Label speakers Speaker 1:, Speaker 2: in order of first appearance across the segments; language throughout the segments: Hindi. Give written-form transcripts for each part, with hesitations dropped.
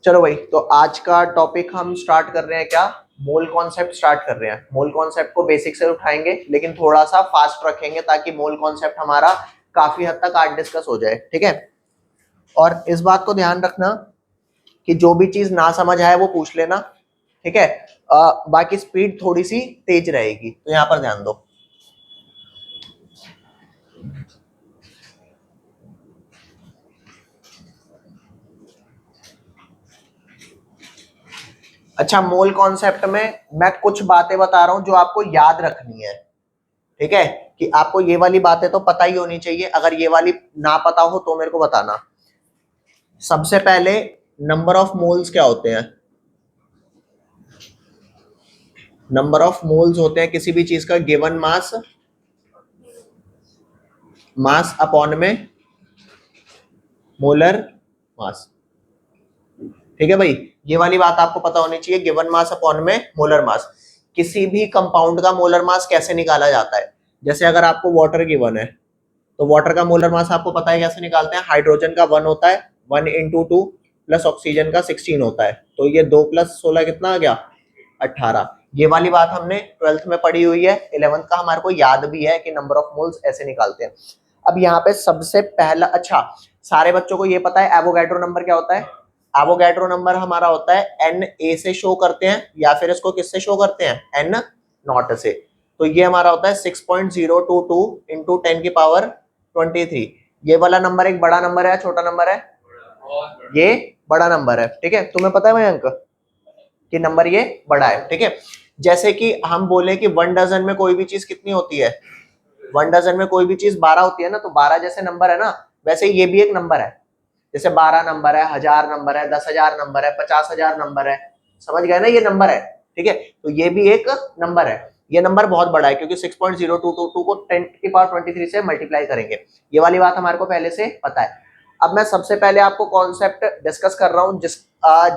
Speaker 1: चलो भाई, तो आज का टॉपिक हम स्टार्ट कर रहे हैं क्या? मोल कॉन्सेप्ट स्टार्ट कर रहे हैं। मोल कॉन्सेप्ट को बेसिक से उठाएंगे, लेकिन थोड़ा सा फास्ट रखेंगे ताकि मोल कॉन्सेप्ट हमारा काफी हद तक आज डिस्कस हो जाए, ठीक है। और इस बात को ध्यान रखना कि जो भी चीज ना समझ आए वो पूछ लेना, ठीक है। बाकी स्पीड थोड़ी सी तेज रहेगी, तो यहाँ पर ध्यान दो। अच्छा, मोल कॉन्सेप्ट में मैं कुछ बातें बता रहा हूं जो आपको याद रखनी है, ठीक है। कि आपको ये वाली बातें तो पता ही होनी चाहिए, अगर ये वाली ना पता हो तो मेरे को बताना। सबसे पहले, नंबर ऑफ मोल्स क्या होते हैं? नंबर ऑफ मोल्स होते हैं किसी भी चीज का गिवन मास, मास अपॉन में मोलर मास, ठीक है भाई। ये वाली बात आपको पता होनी चाहिए, गिवन मास अपॉन में मोलर मास। किसी भी कंपाउंड का मोलर मास कैसे निकाला जाता है? जैसे अगर आपको वाटर गिवन है तो वाटर का मोलर मास आपको पता है कैसे निकालते हैं। हाइड्रोजन का 1 होता है, 1 × 2 प्लस ऑक्सीजन का 16 होता है, तो ये 2 + 16 कितना आ गया? 18। ये वाली बात हमने 12th में पढ़ी हुई है, 11th का हमारे को याद भी है कि नंबर ऑफ मोल्स ऐसे निकालते हैं। अब यहाँ पे सबसे पहला, अच्छा सारे बच्चों को ये पता है एवोगैड्रो नंबर क्या होता है? एवोगैड्रो नंबर हमारा होता है Na से शो करते हैं, या फिर इसको किससे शो करते हैं? N0 से। तो ये हमारा होता है 6.022 × 10⁻23। ये वाला नंबर एक बड़ा नंबर है, छोटा नंबर है? ये बड़ा नंबर है, ठीक है। तुम्हें पता है मयंक कि नंबर ये बड़ा है, ठीक है। जैसे कि हम बोले कि 1 डजन में कोई भी चीज कितनी होती है? 1 डजन में कोई भी चीज 12 होती है ना, तो 12 जैसे नंबर है ना, वैसे ये भी एक नंबर है। जैसे 12 नंबर है, 1000 नंबर है, 10,000 नंबर है, 50,000 नंबर है, समझ गए ना? ये नंबर है, ठीक है। तो ये भी एक नंबर है। ये नंबर बहुत बड़ा है क्योंकि 6.0222 को 10⁻23 से मल्टीप्लाई करेंगे। ये वाली बात हमारे को पहले से पता है। अब मैं सबसे पहले आपको कॉन्सेप्ट डिस्कस कर रहा हूं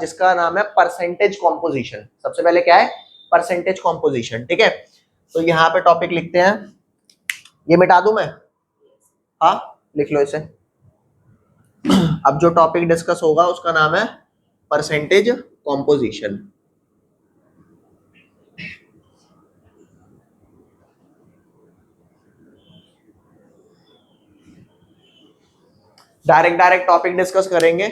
Speaker 1: जिसका नाम है परसेंटेज कॉम्पोजिशन। सबसे पहले क्या है? परसेंटेज कॉम्पोजिशन, ठीक है। तो यहाँ पे टॉपिक लिखते हैं, ये मिटा दूं मैं? हाँ, लिख लो इसे। अब जो टॉपिक डिस्कस होगा उसका नाम है percentage composition. Direct topic discuss करेंगे,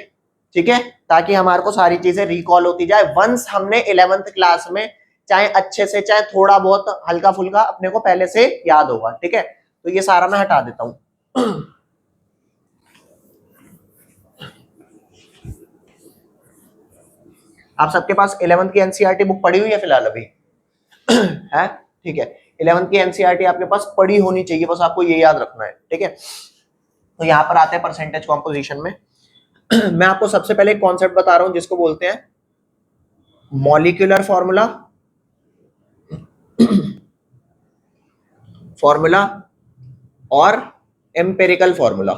Speaker 1: ठीक है, ताकि हमारे को सारी चीजें रिकॉल होती जाए। वंस हमने 11th क्लास में चाहे अच्छे से चाहे थोड़ा बहुत हल्का फुल्का अपने को पहले से याद होगा, ठीक है। तो ये सारा मैं हटा देता हूं। आप सबके पास 11th की एनसीईआरटी बुक पढ़ी हुई है फिलहाल अभी? है, ठीक है। 11th की एनसीईआरटी आपके पास पढ़ी होनी चाहिए, बस आपको ये याद रखना है, ठीक है। तो यहाँ पर आते हैं परसेंटेज कॉम्पोजिशन में। मैं आपको सबसे पहले एक कॉन्सेप्ट बता रहा हूं जिसको बोलते हैं मॉलिक्यूलर फॉर्मूला, फॉर्मूला और एम्पिरिकल फॉर्मूला।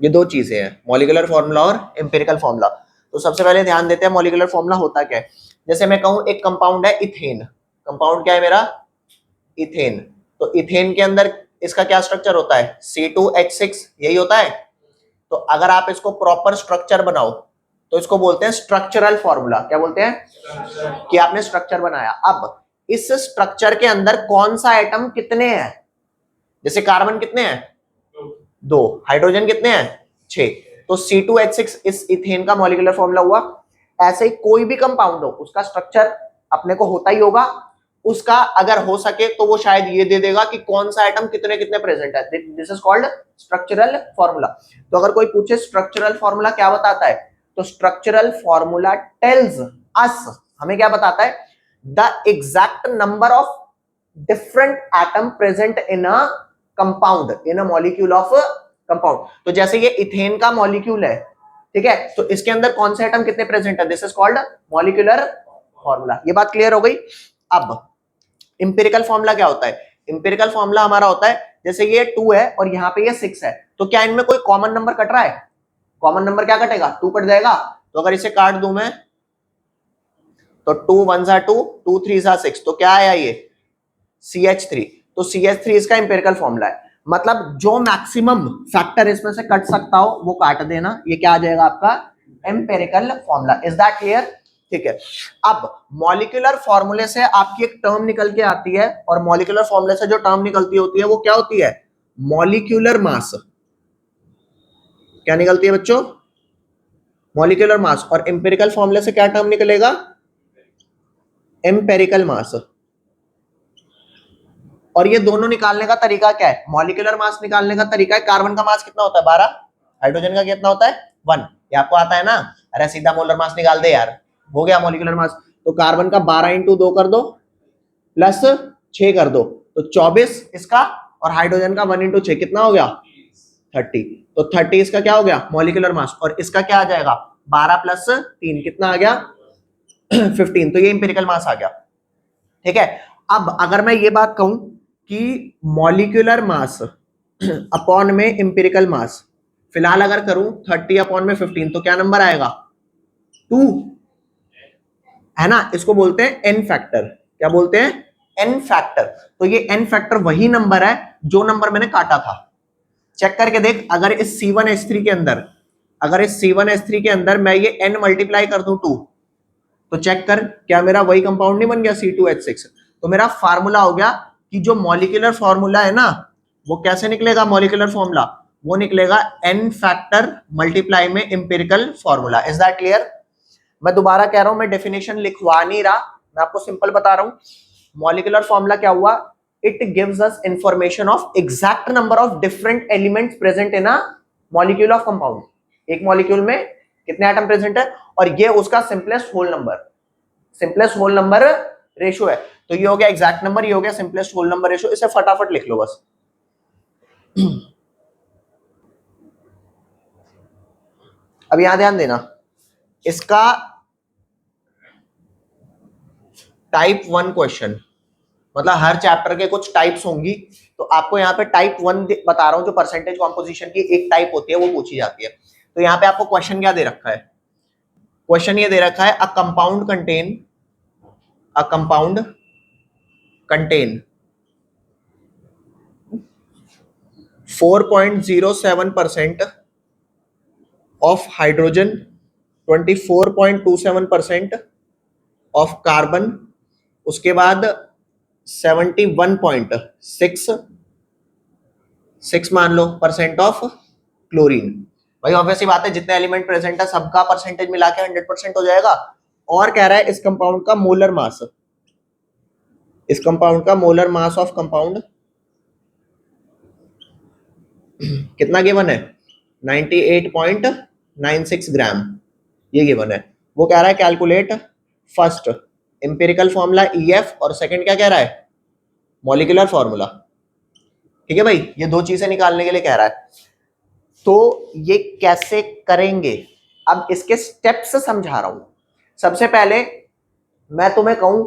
Speaker 1: ये दो चीजें हैं, मॉलिक्यूलर फॉर्मूला और एम्पिरिकल फॉर्मूला। तो सबसे पहले ध्यान देते हैं मॉलिक्यूलर फॉर्मूला होता क्या है। जैसे मैं कहूं एक कंपाउंड है इथेन, कंपाउंड क्या है मेरा? इथेन। तो इथेन के अंदर इसका क्या स्ट्रक्चर होता है? C2H6, यही होता है। तो अगर आप इसको प्रॉपर स्ट्रक्चर बनाओ तो इसको बोलते हैं स्ट्रक्चरल फॉर्मूला। क्या बोलते हैं? कि आपने स्ट्रक्चर बनाया। अब इस स्ट्रक्चर के अंदर कौन सा एटम कितने हैं? जैसे कार्बन कितने हैं? 2। हाइड्रोजन कितने हैं? 6। तो C2H6 इस इथेन का मॉलिक्यूलर फॉर्मूला हुआ। ऐसे ही कोई भी कंपाउंड हो उसका स्ट्रक्चर अपने को होता ही होगा। उसका अगर हो सके तो वो शायद ये दे देगा कि कौन सा एटम कितने कितने प्रेजेंट है। This is called structural formula. तो अगर कोई पूछे स्ट्रक्चरल फॉर्मूला क्या बताता है, तो स्ट्रक्चरल फॉर्मूला टेल्स अस, हमें क्या बताता है? The exact number of different atom present in a compound, in a molecule of compound. तो जैसे ये इथेन का मॉलिक्यूल है, ठीक है, तो इसके अंदर कौन से एटम कितने प्रेजेंट है? This is called molecular formula. ये बात क्लियर हो गई। अब इंपिरिकल फॉर्मूला क्या होता है? इंपिरिकल फॉर्मूला हमारा होता है, जैसे ये 2 है और यहाँ पे ये 6 है, तो क्या इनमें कोई कॉमन नंबर कट रहा है? कॉमन नंबर क्या कटेगा? 2 कट जाएगा। तो अगर इसे काट दूं मैं तो 2 1 2, 2 3 6, तो क्या आया ये? CH3। तो CH3 इसका इंपिरिकल फॉर्मूला है। मतलब जो मैक्सिमम फैक्टर इसमें से कट सकता हो वो काट देना, ये क्या आ जाएगा आपका empirical formula. Is that clear? ठीक है। अब मॉलिक्यूलर फॉर्मूले से आपकी एक टर्म निकल के आती है, और मॉलिक्यूलर फॉर्मूले से जो टर्म निकलती होती है वो क्या होती है? Molecular mass. क्या निकलती है बच्चों? Molecular mass. और एम्पिरिकल फॉर्मूले से क्या टर्म निकलेगा? एम्पेरिकल मास। और ये दोनों निकालने का तरीका क्या है? मॉलिक्यूलर मास निकालने का तरीका है, कार्बन का मास कितना होता है? 12। हाइड्रोजन का कितना होता है? 1। ये आपको आता है ना? अरे सीधा मोलर मास निकाल दे यार, हो गया मॉलिक्यूलर मास। तो कार्बन का 12 इंटू 2 कर दो प्लस 6 कर दो, तो 24 इसका, और हाइड्रोजन का 1 इंटू 6 कितना हो गया? 30। तो 30 इसका क्या हो गया? Molecular mass. और इसका क्या आ जाएगा? 12 प्लस 3 कितना आ गया? 15। तो ये इंपेरिकल मास आ गया। ठीक है। अब अगर मैं ये बात कहूं कि मॉलिक्यूलर मास अपॉन में इंपेरिकल मास, फिलहाल अगर करूं 30 अपॉन में 15, तो क्या नंबर आएगा? 2, है ना? इसको बोलते हैं एन फैक्टर। क्या बोलते हैं? N factor. तो ये एन फैक्टर वही नंबर है जो नंबर मैंने काटा था। चेक करके देख, अगर इस C1H3 के अंदर, अगर इस C1H3 के अंदर मैं ये n मल्टीप्लाई कर दूं 2, तो चेक कर, क्या मेरा वही कंपाउंड नहीं बन गया C2H6? तो मेरा फार्मूला हो गया कि जो मॉलिक्यूलर फॉर्मूला है ना, वो कैसे निकलेगा? मॉलिक्यूलर फॉर्मूला वो निकलेगा n फैक्टर मल्टीप्लाई में empirical formula. Is that clear? मैं दोबारा कह रहा हूं, मैं डेफिनेशन लिखवा नहीं रहा, मैं आपको सिंपल बता रहा हूं। मॉलिक्यूलर फॉर्मूला क्या हुआ? It gives us information of exact number of different elements present in a molecule of compound. एक मॉलिक्यूल में कितने एटम प्रेजेंट है, और ये उसका simplest whole number, simplest whole number ratio है। तो ये हो गया एग्जैक्ट नंबर, ये हो गया सिंपलेस्ट होल नंबर रेशियो। इसे फटाफट लिख लो बस। अब यहां ध्यान देना, इसका टाइप 1 क्वेश्चन, मतलब हर चैप्टर के कुछ टाइप्स होंगी, तो आपको यहाँ पे टाइप 1 बता रहा हूं, जो परसेंटेज कॉम्पोजिशन की एक टाइप होती है वो पूछी जाती है। तो यहाँ पे आपको क्वेश्चन क्या दे रखा है? क्वेश्चन ये दे रखा है, a compound contain 4.07% of hydrogen, 24.27% of carbon, उसके बाद 71.66 मान लो % ऑफ क्लोरीन। भाई ऑब्वियसली बात है, जितने एलिमेंट प्रेजेंट है सबका परसेंटेज मिला के 100% हो जाएगा। और कह रहा है इस कंपाउंड का मोलर मास, इस कंपाउंड का मोलर मास ऑफ कंपाउंड कितना गिवन है? 98.96 ग्राम, ये गिवन है। वो कह रहा है calculate first empirical formula EF, और सेकंड क्या कह रहा है? Molecular formula. ठीक है भाई, ये दो चीजें निकालने के लिए कह रहा है। तो ये कैसे करेंगे? अब इसके स्टेप्स समझा रहा हूं। सबसे पहले मैं तुम्हें कहूं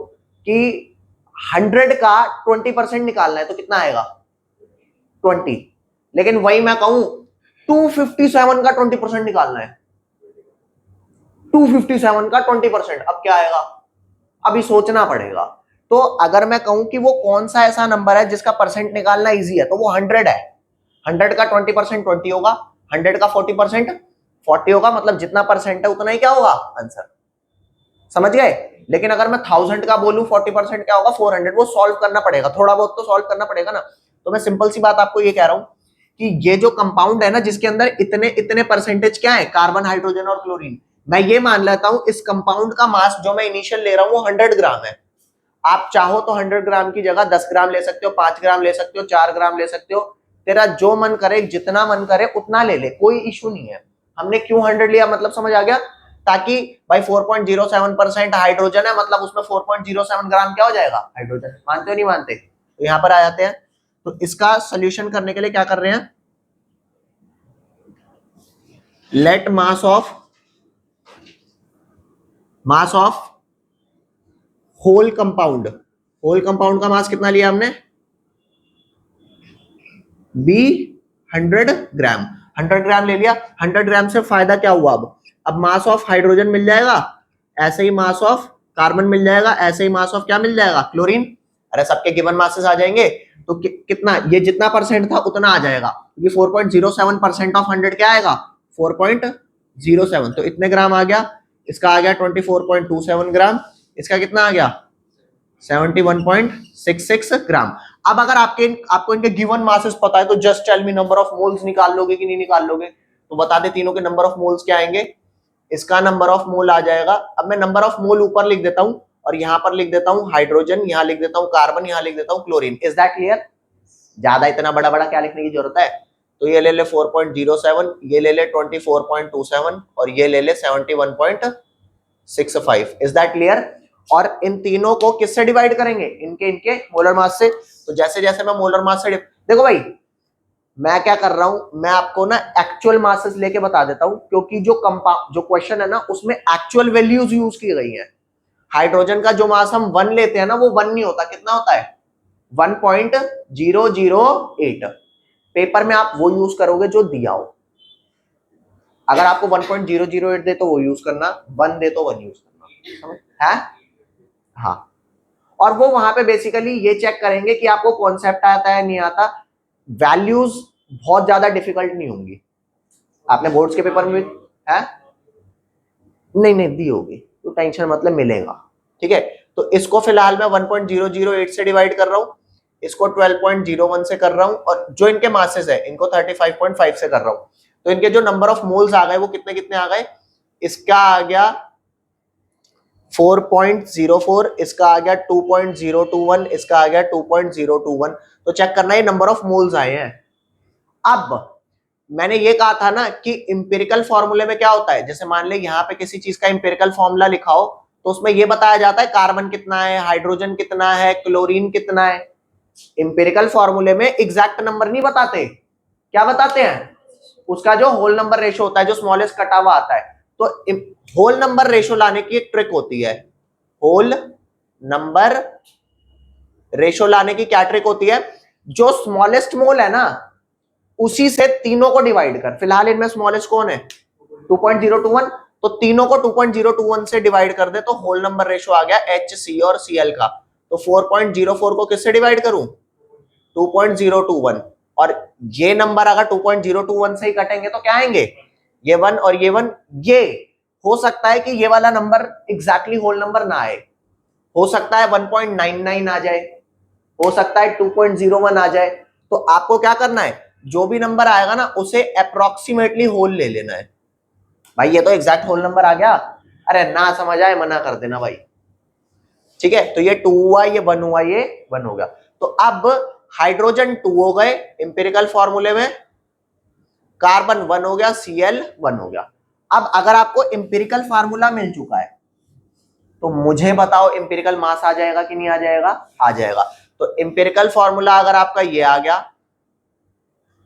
Speaker 1: कि 100 का 20% निकालना है, तो कितना आएगा? 20। लेकिन वही मैं कहूं 257 का 20% निकालना है, 257 का 20%, अब क्या आएगा? अभी सोचना पड़ेगा। तो अगर मैं कहूं कि वो कौन सा ऐसा नंबर है जिसका परसेंट निकालना इजी है, तो वो 100 है। 100 का 20% 20 होगा, 100 का 40% 40 होगा, मतलब जितना परसेंट है उतना ही क्या होगा? आंसर। समझ गए? लेकिन अगर मैं 1000 का बोलूं 40% क्या होगा? 400। वो सॉल्व करना पड़ेगा, थोड़ा बहुत तो सॉल्व करना पड़ेगा ना। तो मैं सिंपल सी बात आपको ये कह रहा हूं कि ये जो कंपाउंड है ना, जिसके अंदर इतने इतने परसेंटेज क्या है? कार्बन, हाइड्रोजन और क्लोरीन, मैं ये मान लेता हूं इस कंपाउंड का मास जो मैं इनिशियल ले रहा हूं वो 100 ग्राम है। आप चाहो तो 100 ग्राम की जगह 10 ग्राम ले सकते हो, 5 ग्राम ले सकते हो, 4 ग्राम ले सकते हो, तेरा जो मन करे, जितना मन करे उतना ले ले, कोई इशू नहीं है। हमने क्यों 100 लिया, मतलब समझ आ गया? ताकि भाई 4.07% हाइड्रोजन है, मतलब उसमें 4.07 ग्राम क्या हो जाएगा? हाइड्रोजन। मानते हो नहीं मानते? तो यहां पर आ जाते हैं। तो इसका सोल्यूशन करने के लिए क्या कर रहे हैं? Let mass of whole compound, whole compound का मास कितना लिया हमने? बी 100 ग्राम, 100 ग्राम ले लिया। 100 ग्राम से फायदा क्या हुआ? अब मास ऑफ हाइड्रोजन मिल जाएगा, ऐसे ही मास ऑफ कार्बन मिल जाएगा, ऐसे ही मास ऑफ क्या मिल जाएगा? क्लोरीन। अरे सबके गिवन मासेस आ जाएंगे। तो कितना, ये जितना परसेंट था उतना आ जाएगा, क्योंकि 4.07% ऑफ 100 क्या आएगा 4.07, तो इतने ग्राम आ गया, इसका आ गया 24.27 ग्राम, इसका कितना आ गया 71.66 ग्राम। अब अगर आपको इनके गिवन मासेस पता है तो just tell me number of moles निकाल लोगे कि नहीं निकाल लोगे? तो बता दे तीनों के नंबर ऑफ मोल्स क्या आएंगे। इसका नंबर ऑफ मोल आ जाएगा, अब मैं नंबर ऑफ मोल ऊपर लिख देता हूं और यहां पर लिख देता हूं हाइड्रोजन, यहां लिख देता हूं कार्बन, यहां लिख देता हूं क्लोरीन। Is that clear? ज्यादा इतना बड़ा बड़ा क्या लिखने की जरूरत है? तो ये ले ले 4.07, ये ले ले 24.27 और ये ले ले 71.65। Is that clear? और इन तीनों को किससे डिवाइड करेंगे? इनके मोलर मास से। तो जैसे जैसे मैं मोलर मास से देखो भाई, मैं क्या कर रहा हूं, मैं आपको ना एक्चुअल मासेस लेके बता देता हूं, क्योंकि जो क्वेश्चन है ना उसमें एक्चुअल वैल्यूज यूज की गई हैं। हाइड्रोजन का जो मास हम 1 लेते हैं ना वो 1 नहीं होता, कितना होता है 1.008। पेपर में आप वो यूज करोगे जो दिया हो। अगर आपको 1.008 दे तो वो यूज करना, 1 दे तो 1 यूज करना है। हाँ, और वो वहां पे बेसिकली ये चेक करेंगे कि आपको कॉन्सेप्ट आता है नहीं आता। वैल्यूज बहुत ज्यादा डिफिकल्ट नहीं होंगी, आपने बोर्ड्स के पेपर में है नहीं दी होगी तो टेंशन मतलब मिलेगा। ठीक है, तो इसको फिलहाल मैं 1.008 से डिवाइड कर रहा हूं, इसको 12.01 से कर रहा हूं, और जो इनके मासेस है इनको 35.5 से कर रहा हूं। तो इनके जो नंबर ऑफ मोल्स आ गए वो कितने कितने आ गए, इसका आ गया 4.04, इसका आ गया 2.021, इसका आ गया 2.021। तो चेक करना ये नंबर ऑफ मोल्स आए हैं। अब मैंने ये कहा था ना कि इंपेरिकल फॉर्मूले में क्या होता है, जैसे मान ले यहाँ पे किसी चीज का इंपेरिकल फॉर्मूला लिखा हो तो उसमें ये बताया जाता है कार्बन कितना है, हाइड्रोजन कितना है, क्लोरीन कितना है। इंपेरिकल फॉर्मूले में एग्जैक्ट नंबर नहीं बताते, क्या बताते हैं, उसका जो होल नंबर रेशो होता है, जो स्मॉलेस्ट कटा हुआ आता है। तो होल नंबर रेशो लाने की एक ट्रिक होती है, होल नंबर रेशो लाने की क्या ट्रिक होती है, जो स्मॉलेस्ट मोल है ना उसी से तीनों को डिवाइड कर। फिलहाल इनमें स्मॉलेस्ट कौन है 2.021, तो तीनों को 2.021 से डिवाइड कर दे तो होल नंबर रेशो आ गया HC और Cl का। तो 4.04 को किससे डिवाइड करूं 2.021, और ये नंबर अगर 2.021 से ही कटेंगे तो क्या आएंगे, ये 1 और ये 1। ये हो सकता है कि ये वाला नंबर एग्जैक्टली होल नंबर ना आए, हो सकता है 1.99 आ जाए, हो सकता है 2.01 आ जाए। तो आपको क्या करना है, जो भी नंबर आएगा ना उसे अप्रोक्सीमेटली होल ले लेना है। भाई ये तो एग्जैक्ट होल नंबर आ गया, अरे ना समझ आए मना कर देना भाई। ठीक है, तो ये 2 हुआ, ये 1 हुआ, ये 1 हो गया। तो अब हाइड्रोजन 2 हो गए इंपेरिकल फॉर्मूले में, कार्बन 1 हो गया, Cl 1 हो गया। अब अगर आपको इंपेरिकल फार्मूला मिल चुका है तो मुझे बताओ इंपेरिकल मास आ जाएगा कि नहीं आ जाएगा, आ जाएगा। तो इंपेरिकल फॉर्मूला अगर आपका ये आ गया,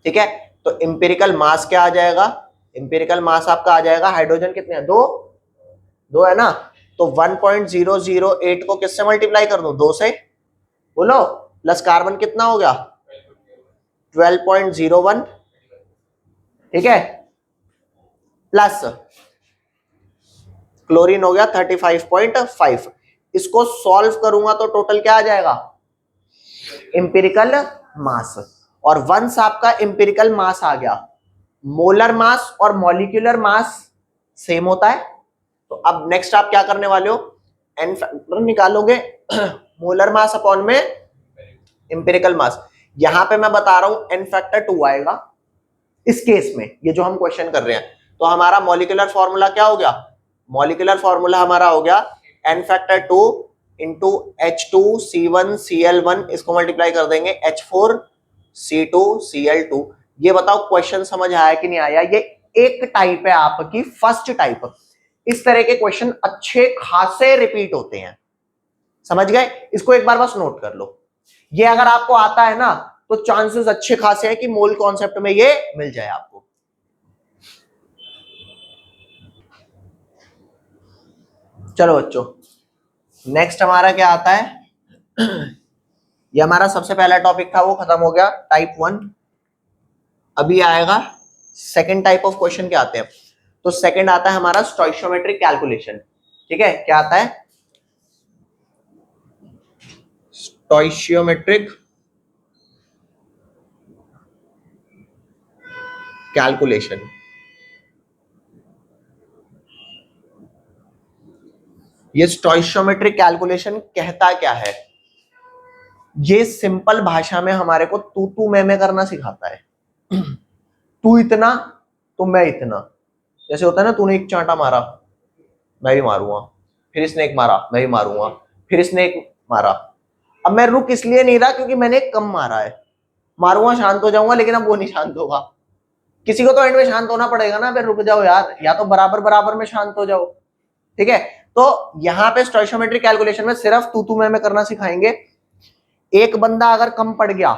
Speaker 1: ठीक है, तो इंपेरिकल मास क्या आ जाएगा, इंपेरिकल मास आपका आ जाएगा, हाइड्रोजन कितने हैं 2 है ना, तो 1.008 को किससे मल्टीप्लाई कर दूं 2 से, बोलो, प्लस कार्बन कितना हो गया 12.01, ठीक है, प्लस क्लोरीन हो गया 35.5। इसको सॉल्व करूंगा तो टोटल क्या आ जाएगा इंपेरिकल मास। और वंस आपका इंपेरिकल मास आ गया, मोलर मास और मॉलिक्यूलर मास सेम होता है। तो अब नेक्स्ट आप क्या करने वाले हो, एन फैक्टर निकालोगे मोलर मास अपॉन में इंपेरिकल मास। यहां पे मैं बता रहा हूं एन फैक्टर 2 आएगा इस केस में, ये जो हम क्वेश्चन कर रहे हैं। तो हमारा मॉलिक्यूलर फॉर्मूला क्या हो गया, मॉलिक्यूलर फॉर्मूला हमारा हो गया एन फैक्टर 2 इंटू H2C1Cl1, इसको मल्टीप्लाई कर देंगे H4C2Cl2। ये बताओ क्वेश्चन समझ आया कि नहीं आया। ये एक टाइप है आपकी फर्स्ट टाइप, इस तरह के क्वेश्चन अच्छे खासे रिपीट होते हैं, समझ गए। इसको एक बार बस नोट कर लो, ये अगर आपको आता है ना तो चांसेस अच्छे खासे हैं कि मोल कॉन्सेप्ट में ये मिल जाए आपको। चलो बच्चों, नेक्स्ट हमारा क्या आता है ये हमारा सबसे पहला टॉपिक था वो खत्म हो गया, टाइप 1। अभी आएगा सेकंड टाइप ऑफ क्वेश्चन क्या आते हैं। तो सेकंड आता है हमारा स्टोइशियोमेट्रिक कैलकुलेशन। ठीक है, क्या आता है स्टोइशियोमेट्रिक कैलकुलेशन। ये स्टोइशियोमेट्रिक कैलकुलेशन कहता क्या है? ये सिंपल भाषा में हमारे को तू मैं करना सिखाता है। तू इतना तो मैं इतना। जैसे होता है ना, तूने एक चांटा मारा, मैं भी मारूंगा, फिर इसने एक मारा, मैं भी मारूंगा, फिर इसने एक मारा। अब मैं रुक इसलिए नहीं रहा क्योंकि मैंने एक कम मारा है। मारूंगा, शांत हो जाऊंगा, लेकिन अब वो नहीं शांत होगा। किसी को तो एंड में शांत होना पड़ेगा ना, फिर रुक जाओ यार, या तो बराबर बराबर में शांत हो जाओ। ठीक है, तो यहाँ पे स्टोइशियोमेट्रिक कैलकुलेशन में सिर्फ तू मैं करना सिखाएंगे। एक बंदा अगर कम पड़ गया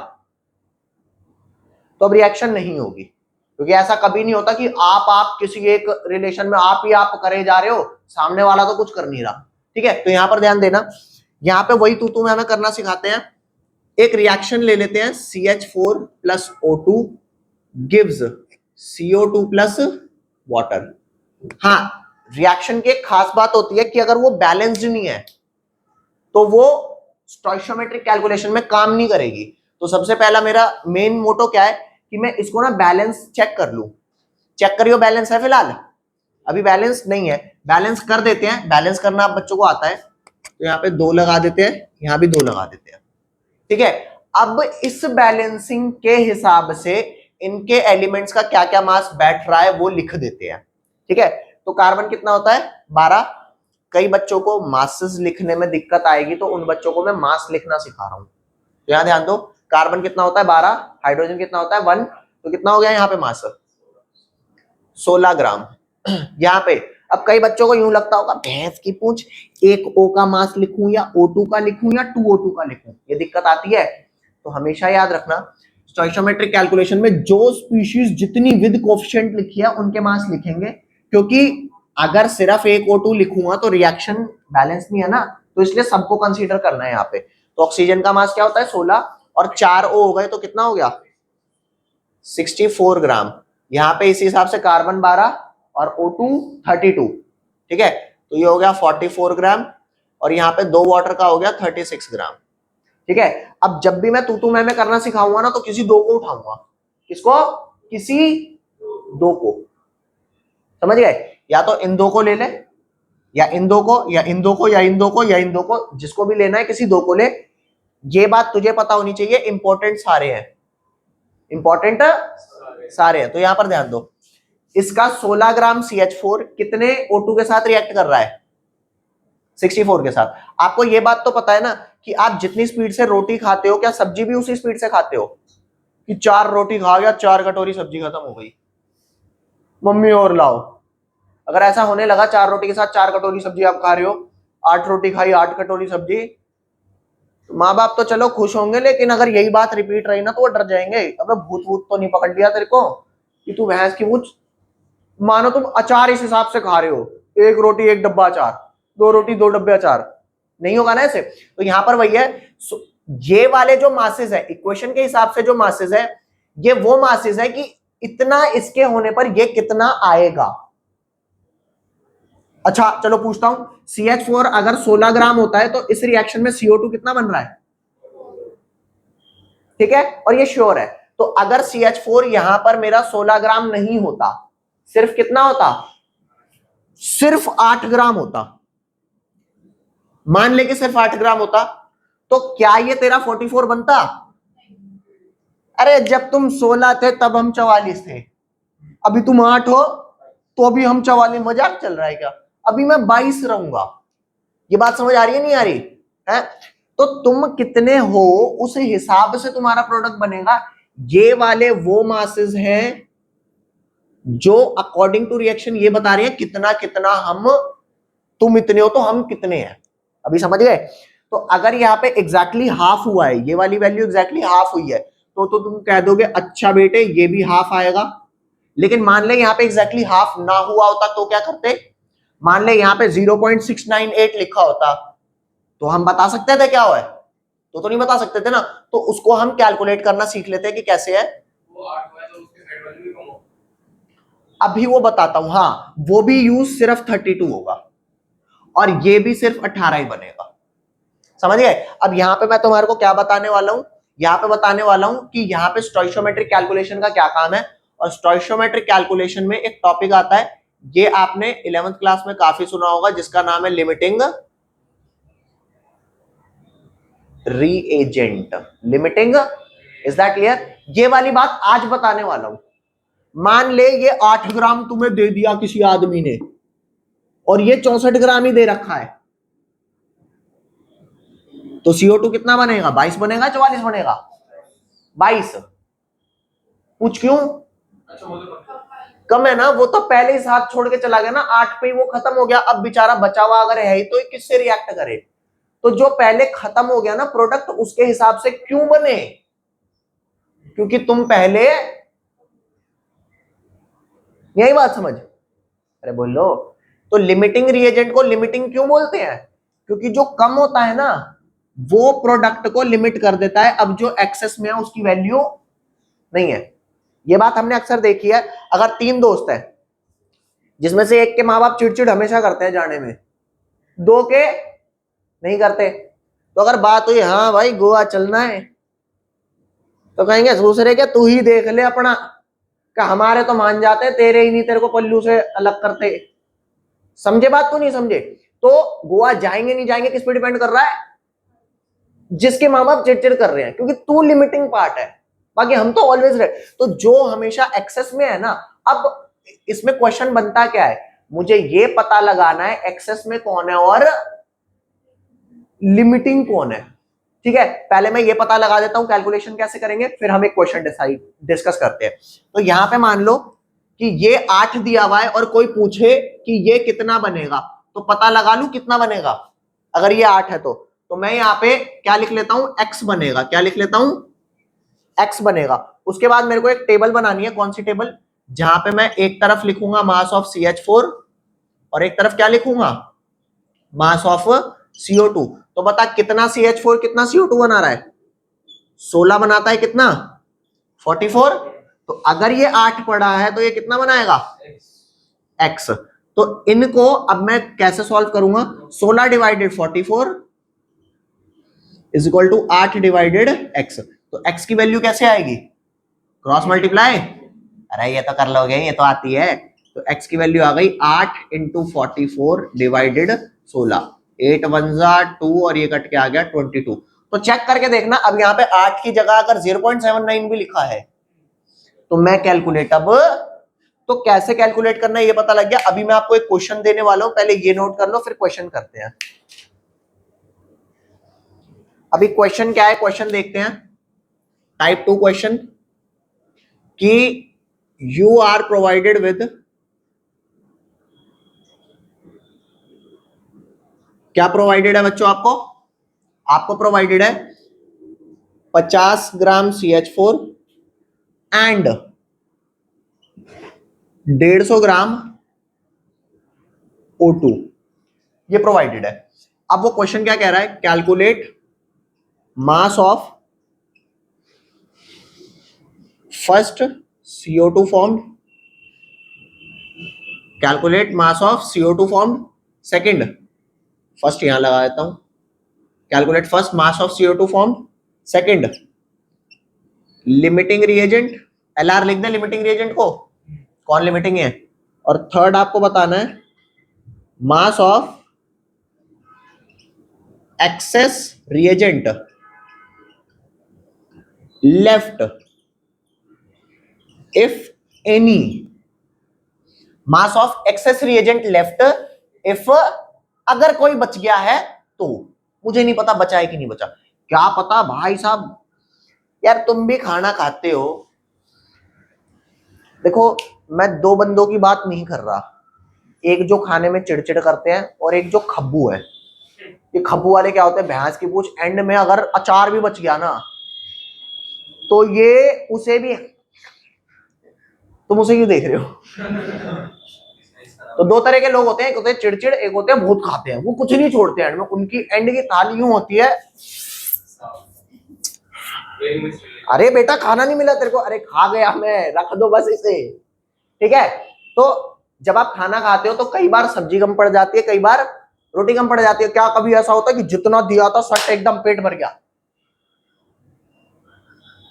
Speaker 1: तो अब रिएक्शन नहीं होगी, क्योंकि ऐसा कभी नहीं होता कि आप किसी एक रिलेशन में आप ही आप करे जा रहे हो, सामने वाला तो कुछ कर नहीं रहा। ठीक है, तो यहां पर ध्यान देना, यहां पे वही तू मैं करना सिखाते हैं। एक रिएक्शन ले लेते हैं, CH4 plus O2 gives CO2 plus water. हाँ, रिएक्शन की एक खास बात होती है कि अगर वो बैलेंस्ड नहीं है तो वो स्टोइशियोमेट्रिक कैलकुलेशन में काम नहीं करेगी। तो सबसे पहला मेरा मेन मोटो क्या है कि मैं इसको ना बैलेंस चेक कर लूं। चेक करियो, बैलेंस है फिलहाल, अभी बैलेंस नहीं है, बैलेंस कर देते हैं। बैलेंस करना आप बच्चों को आता है, तो यहाँ पे 2 लगा देते हैं, यहाँ भी 2 लगा देते हैं। ठीक है, अब इस बैलेंसिंग के हिसाब से इनके एलिमेंट्स का क्या क्या मास बैठ रहा है वो लिख देते हैं। ठीक है, तो कार्बन कितना होता है 12। कई बच्चों को मासेस लिखने में दिक्कत आएगी, तो उन बच्चों को मैं मास लिखना सिखा रहा हूं। तो यहां ध्यान दो, कार्बन कितना होता है 12, हाइड्रोजन कितना होता है 1, तो कितना हो गया यहाँ पे मास 16 ग्राम। यहाँ पे अब कई बच्चों को यूं लगता होगा, भैंस की पूंछ, एक O का मास लिखूं या O2 का लिखूं या 2O2 का लिखूं, ये दिक्कत आती है। तो हमेशा याद रखना, स्टोइशियोमेट्रिक कैलकुलेशन में जो स्पीशीज जितनी विद कोफिशिएंट लिखी है उनके मास लिखेंगे, क्योंकि अगर सिर्फ एक O2 लिखूंगा तो रिएक्शन बैलेंस नहीं है ना, तो इसलिए सबको कंसीडर करना है यहाँ पे। तो ऑक्सीजन का मास क्या होता है 16, और 4 O हो गए तो कितना हो गया 64 ग्राम। यहाँ पे इसी हिसाब से कार्बन 12 और O2 32। ठीक है, तो ये हो गया 44 ग्राम, और यहाँ पे 2 वाटर का हो गया 36 ग्राम। ठीक है, अब जब भी मैं तू मैं करना सिखाऊंगा ना, तो किसी 2 को उठाऊंगा। किसको? किसी 2 को, समझ गए? या तो इन 2 को ले ले, या इन 2 को, या इन 2 को, या इन 2 को, या इन 2 को, जिसको भी लेना है किसी 2 को ले। ये बात तुझे पता होनी चाहिए, इंपॉर्टेंट सारे हैं, इंपॉर्टेंट सारे हैं। तो यहां पर ध्यान दो, इसका 16 ग्राम CH4 कितने O2 के साथ रिएक्ट कर रहा है 64 के साथ। आपको ये बात तो पता है ना कि आप जितनी स्पीड से रोटी खाते हो, क्या सब्जी भी उसी स्पीड से खाते हो? कि 4 रोटी खा गया, 4 कटोरी सब्जी खत्म हो गई, मम्मी और लाओ। अगर ऐसा होने लगा 4 रोटी के साथ 4 कटोरी सब्जी आप खा रहे हो, 8 रोटी खाई 8 कटोरी सब्जी, तो माँ बाप तो चलो खुश होंगे, लेकिन अगर यही बात रिपीट रही ना तो वो डर जाएंगे, अब भूत भूत तो नहीं पकड़ लिया तेरे को कि तू भैंस की पूछ। मानो तुम अचार इस हिसाब से खा रहे हो, 1 रोटी 1 डब्बा अचार, 2 रोटी 2 डब्बे अचार, नहीं होगा ना ऐसे। तो यहां पर वही है, ये वाले जो मासेस है इक्वेशन के हिसाब से, जो मासेस है ये वो मासेस है कि इतना इसके होने पर ये कितना आएगा। अच्छा चलो पूछता हूं, CH4 अगर 16 ग्राम होता है तो इस रिएक्शन में CO2 कितना बन रहा है? ठीक है, और ये श्योर है। तो अगर CH4 यहां पर मेरा 16 ग्राम नहीं होता, सिर्फ कितना होता? सिर्फ 8 ग्राम होता। मान ले कि सिर्फ 8 ग्राम होता, तो क्या ये तेरा 44 बनता? अरे जब तुम 16 थे तब हम 44 थे, अभी तुम 8 हो तो अभी हम 44। मजाक चल रहा है क्या? अभी मैं 22 रहूंगा। ये बात समझ आ रही है नहीं आ रही है? तो तुम कितने हो उस हिसाब से तुम्हारा प्रोडक्ट बनेगा। ये वाले वो मासेस हैं जो अकॉर्डिंग टू रिएक्शन ये बता रहे हैं कितना कितना हम, तुम इतने हो तो हम कितने हैं। अभी समझ गए? तो अगर यहाँ पे एग्जैक्टली हाफ हुआ है, ये वाली वैल्यू एग्जैक्टली हाफ हुई है, तो तुम कह दोगे अच्छा बेटे ये भी हाफ आएगा। लेकिन मान ले यहाँ पे एग्जैक्टली हाफ ना हुआ होता तो क्या करते? मान ले यहाँ पे 0.698 लिखा होता, तो हम बता सकते थे क्या हुआ है? तो नहीं बता सकते थे ना। तो उसको हम कैलकुलेट करना सीख लेते हैं कि कैसे है। अभी वो बताता हूं। हाँ, वो भी यूज सिर्फ 32 होगा और ये भी सिर्फ 18 ही बनेगा। समझ गए? अब यहां पे मैं तुम्हारे को क्या बताने वाला हूं, यहां पे बताने वाला हूं कि यहां पे स्टोइशियोमेट्रिक कैलकुलेशन का क्या काम है और स्टोइशियोमेट्रिक कैलकुलेशन में एक टॉपिक आता है, ये आपने 11th क्लास में काफी सुना होगा, जिसका नाम है limiting reagent. Limiting, is that clear? ये वाली बात आज बताने वाला हूं। मान ले ये 8 ग्राम तुम्हें दे दिया किसी आदमी ने और ये 64 ग्राम ही दे रखा है, तो CO2 कितना बनेगा? 22 बनेगा, 44 बनेगा? 22। पूछ क्यों? कम है ना, वो तो पहले ही साथ छोड़ के चला गया ना, 8 पे ही वो खत्म हो गया। अब बेचारा बचा हुआ अगर है ही तो किससे रिएक्ट करे? तो जो पहले खत्म हो गया ना प्रोडक्ट, उसके हिसाब से क्यों बने? क्योंकि तुम पहले, यही बात समझ? अरे बोलो। तो लिमिटिंग रिएजेंट को लिमिटिंग क्यों बोलते हैं? क्योंकि जो कम होता है ना वो प्रोडक्ट को लिमिट कर देता है, अब जो एक्सेस में है उसकी वैल्यू नहीं है। ये बात हमने अक्सर देखी है। अगर 3 दोस्त हैं जिसमें से एक के माँ बाप चिड़चिड़ हमेशा करते हैं जाने में, 2 के नहीं करते, तो अगर बात हुई हाँ भाई गोवा चलना है, तो कहेंगे दूसरे के तू ही देख ले अपना, कि हमारे तो मान जाते, तेरे ही नहीं, तेरे को पल्लू से अलग करते। समझे बात? तो नहीं समझे? तो गोवा जाएंगे नहीं जाएंगे किस पे डिपेंड कर रहा है? जिसके माँ बाप चिड़चिड़ कर रहे हैं, क्योंकि तू लिमिटिंग पार्ट है, बाकी हम तो ऑलवेज रहे। तो जो हमेशा एक्सेस में है ना, अब इसमें क्वेश्चन बनता क्या है? मुझे ये पता लगाना है एक्सेस में कौन है और लिमिटिंग कौन है। ठीक है, पहले मैं ये पता लगा देता हूं कैलकुलेशन कैसे करेंगे, फिर हम एक क्वेश्चन डिस्कस करते हैं। तो यहां पे मान लो कि ये 8 दिया हुआ है और कोई पूछे कि ये कितना बनेगा, तो पता लगा लूं कितना बनेगा। अगर ये 8 है तो मैं यहाँ पे क्या लिख लेता हूं? x बनेगा। क्या लिख लेता हूं? x बनेगा। उसके बाद मेरे को एक टेबल बनानी है। कौन सी टेबल? जहां पे मैं एक तरफ लिखूंगा मास ऑफ CH4 और एक तरफ क्या लिखूंगा? Mass of CO2। तो बता कितना CH4 कितना CO2 बना रहा है? 16 बनाता है, कितना? 44। तो अगर ये 8 पड़ा है तो ये कितना बनाएगा? x। तो इनको अब मैं कैसे सॉल्व करूंगा? 16 divided 44 is equal to 8 divided x। तो x की वैल्यू कैसे आएगी? Cross multiply. अरे ये तो कर लोगे, ये तो आती है। तो x की वैल्यू आ गई 8 इंटू 44 डिवाइडेड 16। 8 1 2 और ये कट के आ गया 22। तो चेक करके देखना, अब यहाँ पे 8 की जगह अगर 0.79 भी लिखा है तो मैं कैलकुलेट, अब तो कैसे कैलकुलेट करना है ये पता लग गया। अभी मैं आपको एक क्वेश्चन देने वाला हूं, पहले ये नोट कर लो फिर क्वेश्चन करते हैं। अभी क्वेश्चन क्या है, क्वेश्चन देखते हैं। टाइप 2 क्वेश्चन कि यू आर प्रोवाइडेड विद, क्या प्रोवाइडेड है बच्चों? आपको प्रोवाइडेड है 50 ग्राम CH4 एंड 150 ग्राम O2, ये प्रोवाइडेड है। अब वो क्वेश्चन क्या कह रहा है? Calculate mass of first CO2 formed, calculate mass of CO2 formed second. First यहां लगा देता हूं, calculate first mass of CO2 formed second limiting reagent, LR लिख दे लिमिटिंग रिएजेंट को, कौन लिमिटिंग है। और थर्ड आपको बताना है mass of access reagent left if any, mass of access reagent left if, अगर कोई बच गया है तो। मुझे नहीं पता बचा है कि नहीं बचा, क्या पता भाई साहब। यार तुम भी खाना खाते हो, देखो मैं 2 बंदों की बात नहीं कर रहा, एक जो खाने में चिड़चिड़ करते हैं और एक जो खब्बू है। ये खब्बू वाले क्या होते हैं? भैंस की पूछ, एंड में अगर अचार भी बच गया ना तो ये उसे भी, तुम उसे क्यों देख रहे हो? तो 2 तरह के लोग होते हैं, एक होते हैं चिड़चिड़, एक होते हैं बहुत खाते हैं, वो कुछ नहीं छोड़ते एंड में, उनकी एंड की थाली यूं होती है, अरे बेटा खाना नहीं मिला तेरे को, अरे खा गया मैं, रख दो बस इसे। ठीक है, तो जब आप खाना खाते हो तो कई बार सब्जी कम पड़ जाती है, कई बार रोटी कम पड़ जाती है। क्या कभी ऐसा होता है कि जितना दिया था सट एकदम पेट भर गया?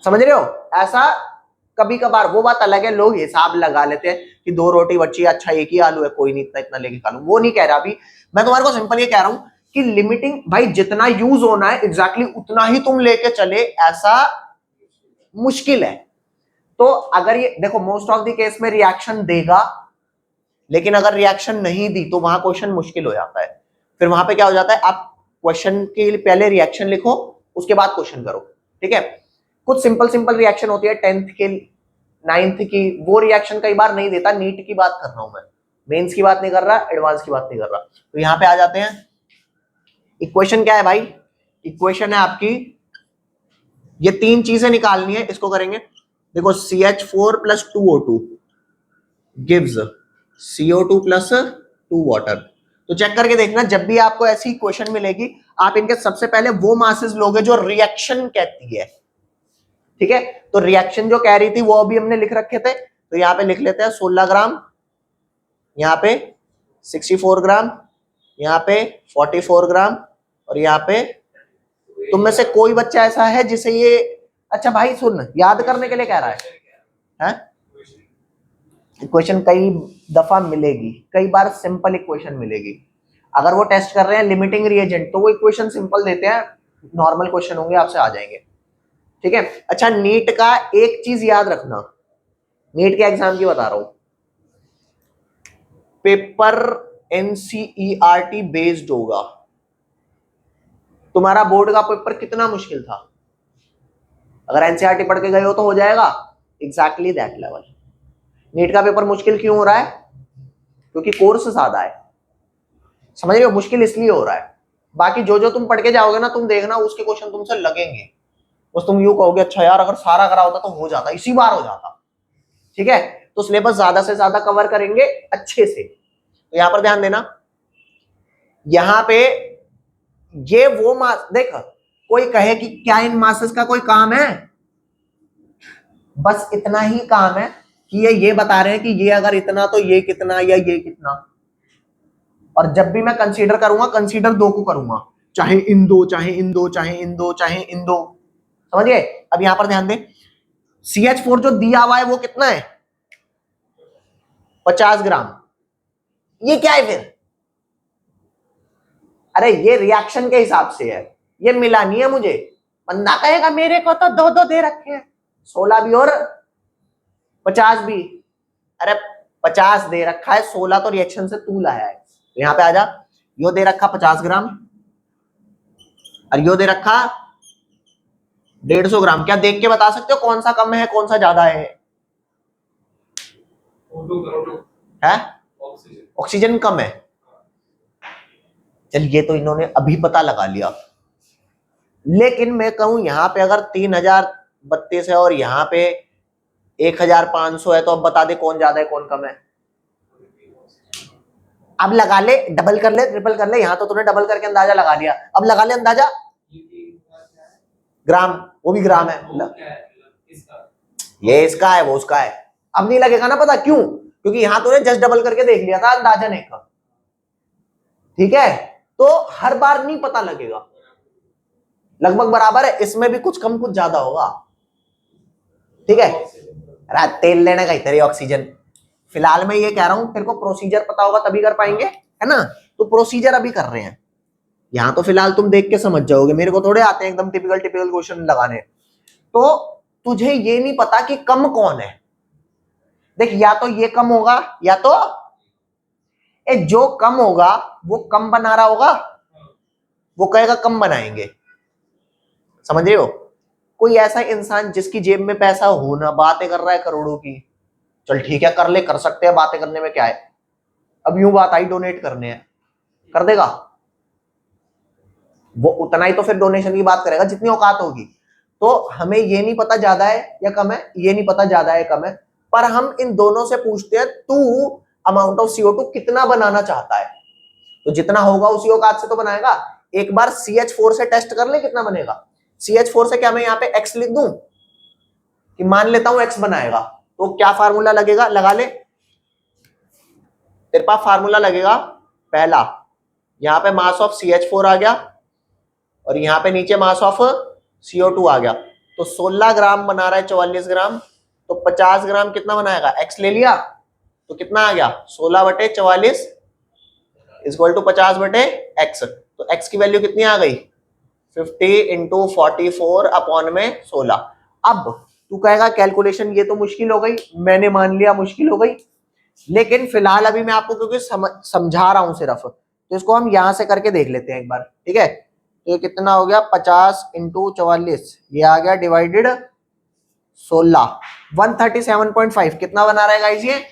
Speaker 1: समझ रहे हो? ऐसा कभी कभार वो बात अलग है, लोग हिसाब लगा लेते हैं कि 2 रोटी बची, अच्छा एक ही आलू है, कोई नहीं इतना इतना लेके खा लूं, वो नहीं कह रहा अभी मैं तुम्हारे को। सिंपल ये कह रहा हूं कि लिमिटिंग भाई जितना यूज होना है एग्जैक्टली उतना ही तुम लेके चले, ऐसा मुश्किल है। तो अगर ये देखो मोस्ट ऑफ द केस में रिएक्शन देगा, लेकिन अगर रिएक्शन नहीं दी तो वहां क्वेश्चन मुश्किल हो जाता है। फिर वहां पे क्या हो जाता है, आप क्वेश्चन के लिए पहले रिएक्शन लिखो, उसके बाद क्वेश्चन करो, ठीक है। कुछ सिंपल रिएक्शन होती है 10th के 9th की, वो रिएक्शन कई बार नहीं देता। नीट की बात कर रहा हूं मैं, मेंस की बात नहीं कर रहा, एडवांस की बात नहीं कर रहा। तो यहां पे आ जाते हैं, इक्वेशन क्या है भाई, इक्वेशन है आपकी, ये 3 चीजें निकालनी है, इसको करेंगे। देखो CH4 + 2O2 gives CO2 + 2 water. तो चेक करके देखना, जब भी आपको ऐसी क्वेश्चन मिलेगी आप इनके सबसे पहले वो मासेस लोगे जो रिएक्शन कहती है, ठीक है। तो रिएक्शन जो कह रही थी वो अभी हमने लिख रखे थे, तो यहां पे लिख लेते हैं 16 ग्राम, यहां पे 64 ग्राम, यहां पे 44 ग्राम, और यहां पे तुम में से कोई बच्चा ऐसा है जिसे ये, अच्छा भाई सुन, याद करने के लिए कह रहा है? इक्वेशन कई दफा मिलेगी, कई बार सिंपल इक्वेशन मिलेगी। अगर वो टेस्ट कर रहे हैं लिमिटिंग रिएजेंट तो वो इक्वेशन सिंपल देते हैं, नॉर्मल क्वेश्चन होंगे आपसे आ जाएंगे, ठीक है। अच्छा नीट का एक चीज याद रखना, नीट के एग्जाम की बता रहा हूं, पेपर NCERT बेस्ड होगा। तुम्हारा बोर्ड का पेपर कितना मुश्किल था, अगर NCERT पढ़ के गए हो तो हो जाएगा एग्जैक्टली दैट लेवल। नीट का पेपर मुश्किल क्यों हो रहा है, क्योंकि कोर्स ज्यादा है, समझ रहे हो, मुश्किल इसलिए हो रहा है। बाकी जो जो तुम पढ़ के जाओगे ना, तुम देखना उसके क्वेश्चन तुमसे लगेंगे, बस तुम यूं कहोगे अच्छा यार अगर सारा करा होता तो हो जाता, इसी बार हो जाता, ठीक है। तो सिलेबस ज्यादा से ज्यादा कवर करेंगे अच्छे से। तो यहां पर ध्यान देना, यहां पे ये वो मास, देख कोई कहे कि क्या इन मासेस का कोई काम है, बस इतना ही काम है कि ये बता रहे हैं कि ये अगर इतना तो ये कितना या ये कितना। और जब भी मैं कंसीडर करूंगा, कंसीडर 2 को करूंगा, चाहे इन दो, चाहे इन दो, चाहे इन दो, चाहे इन दो, समझिए। अब यहां पर ध्यान दें, CH4 जो दिया हुआ है वो कितना है, 50 ग्राम। ये क्या है फिर, अरे ये रिएक्शन के हिसाब से है, ये मिला नहीं है मुझे। बंदा कहेगा मेरे को तो 2 दे रखे हैं, 16 भी और 50 भी। अरे 50 दे रखा है, 16 तो रिएक्शन से तू लाया है। तो यहां पे आ जा, यो दे रखा 50 ग्राम और यो दे रखा 150 ग्राम। क्या देख के बता सकते हो कौन सा कम है कौन सा ज्यादा है? ऑक्सीजन कम है। चल ये तो इन्होंने अभी पता लगा लिया, लेकिन मैं कहूं यहां पे अगर 3032 है और यहां पे 1500 है, तो अब बता दे कौन ज्यादा है कौन कम है। अब लगा ले, डबल कर ले, ट्रिपल कर ले, यहां तो तूने डबल करके अंदाजा लगा लिया, अब लगा ले अंदाजा, ग्राम, वो भी ग्राम है, ये इसका है वो उसका है। अब नहीं लगेगा ना पता, क्यों? क्योंकि यहां तूने जस्ट डबल करके देख लिया था अंदाजन एक, ठीक है। तो हर बार नहीं पता लगेगा, लगभग बराबर है, इसमें भी कुछ कम कुछ ज्यादा होगा, ठीक है। अरे तेल लेने का ही तेरी ऑक्सीजन, फिलहाल मैं ये कह रहा हूं तेरे को प्रोसीजर पता होगा तभी कर पाएंगे, है ना। तो प्रोसीजर अभी कर रहे हैं, यहां तो फिलहाल तुम देख के समझ जाओगे, मेरे को थोड़े आते हैं एकदम टिपिकल क्वेश्चन लगाने। तो तुझे ये नहीं पता कि कम कौन है, देख या तो ये कम होगा या तो जो कम होगा वो कम बना रहा होगा, वो कहेगा कम बनाएंगे, समझ रहे हो। कोई ऐसा इंसान जिसकी जेब में पैसा हो ना, बातें कर रहा है करोड़ों की, चल ठीक है कर ले, कर सकते हैं, बातें करने में क्या है। अब यूं बात आई डोनेट करने हैं, कर देगा वो उतना ही, तो फिर डोनेशन की बात करेगा जितनी औकात होगी। तो हमें ये नहीं पता ज्यादा है या कम है, ये नहीं पता ज्यादा है कम है, पर हम इन दोनों से पूछते हैं तू अमाउंट ऑफ CO2 कितना बनाना चाहता है, तो जितना होगा उसी औकात से तो बनाएगा। एक बार CH4 से टेस्ट कर ले कितना बनेगा। CH4 से क्या मैं यहाँ पे x लिख दूं कि मान लेता हूं x बनाएगा, तो क्या फार्मूला लगेगा, लगा ले, तेरे पास फार्मूला लगेगा पहला, यहां पे मास ऑफ CH4 आ गया और यहां पे नीचे मास ऑफ CO2 आ गया, तो 16 ग्राम बना रहा है 44 ग्राम, तो 50 ग्राम कितना बनाएगा, x ले लिया तो कितना आ गया 16/44 इक्वल टू 50/x। तो x की वैल्यू कितनी आ गई 50 इंटू 44 अपॉन में 16। अब तू कहेगा कैलकुलेशन ये तो मुश्किल हो गई, मैंने मान लिया मुश्किल हो गई, लेकिन फिलहाल अभी मैं आपको क्योंकि समझा रहा हूं सिर्फ, तो इसको हम यहां से करके देख लेते हैं एक बार, ठीक है। तो ये कितना हो गया 50 इंटू 44, ये आ गया डिवाइडेड 16, 137.5 कितना बना रहा है गाइस ये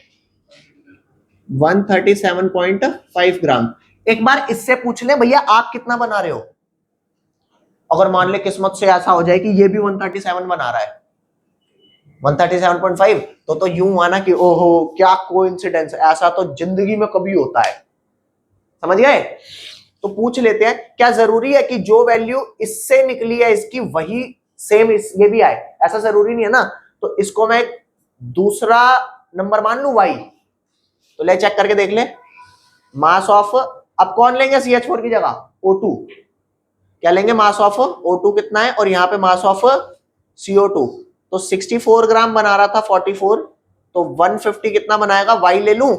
Speaker 1: 137.5 ग्राम। एक बार इससे पूछ ले भैया आप कितना बना रहे हो, अगर मान ले किस्मत से ऐसा हो जाए कि ये भी 137 बना रहा है 137.5, तो यूं माना कि ओहो क्या कोइंसिडेंस, ऐसा तो जिंदगी में कभी होता है, समझ गए। तो पूछ लेते हैं क्या जरूरी है कि जो वैल्यू इससे निकली है इसकी वही सेम ये भी आए, ऐसा जरूरी नहीं है ना। तो इसको मैं दूसरा नंबर मान लू y, तो ले चेक करके देख ले मास ऑफ, अब कौन लेंगे CH4 की जगह O2, क्या लेंगे मास ऑफ O2 कितना है और यहाँ पे मास ऑफ CO2, तो 64 ग्राम बना रहा था 44, तो 150 कितना बनाएगा y ले लूं,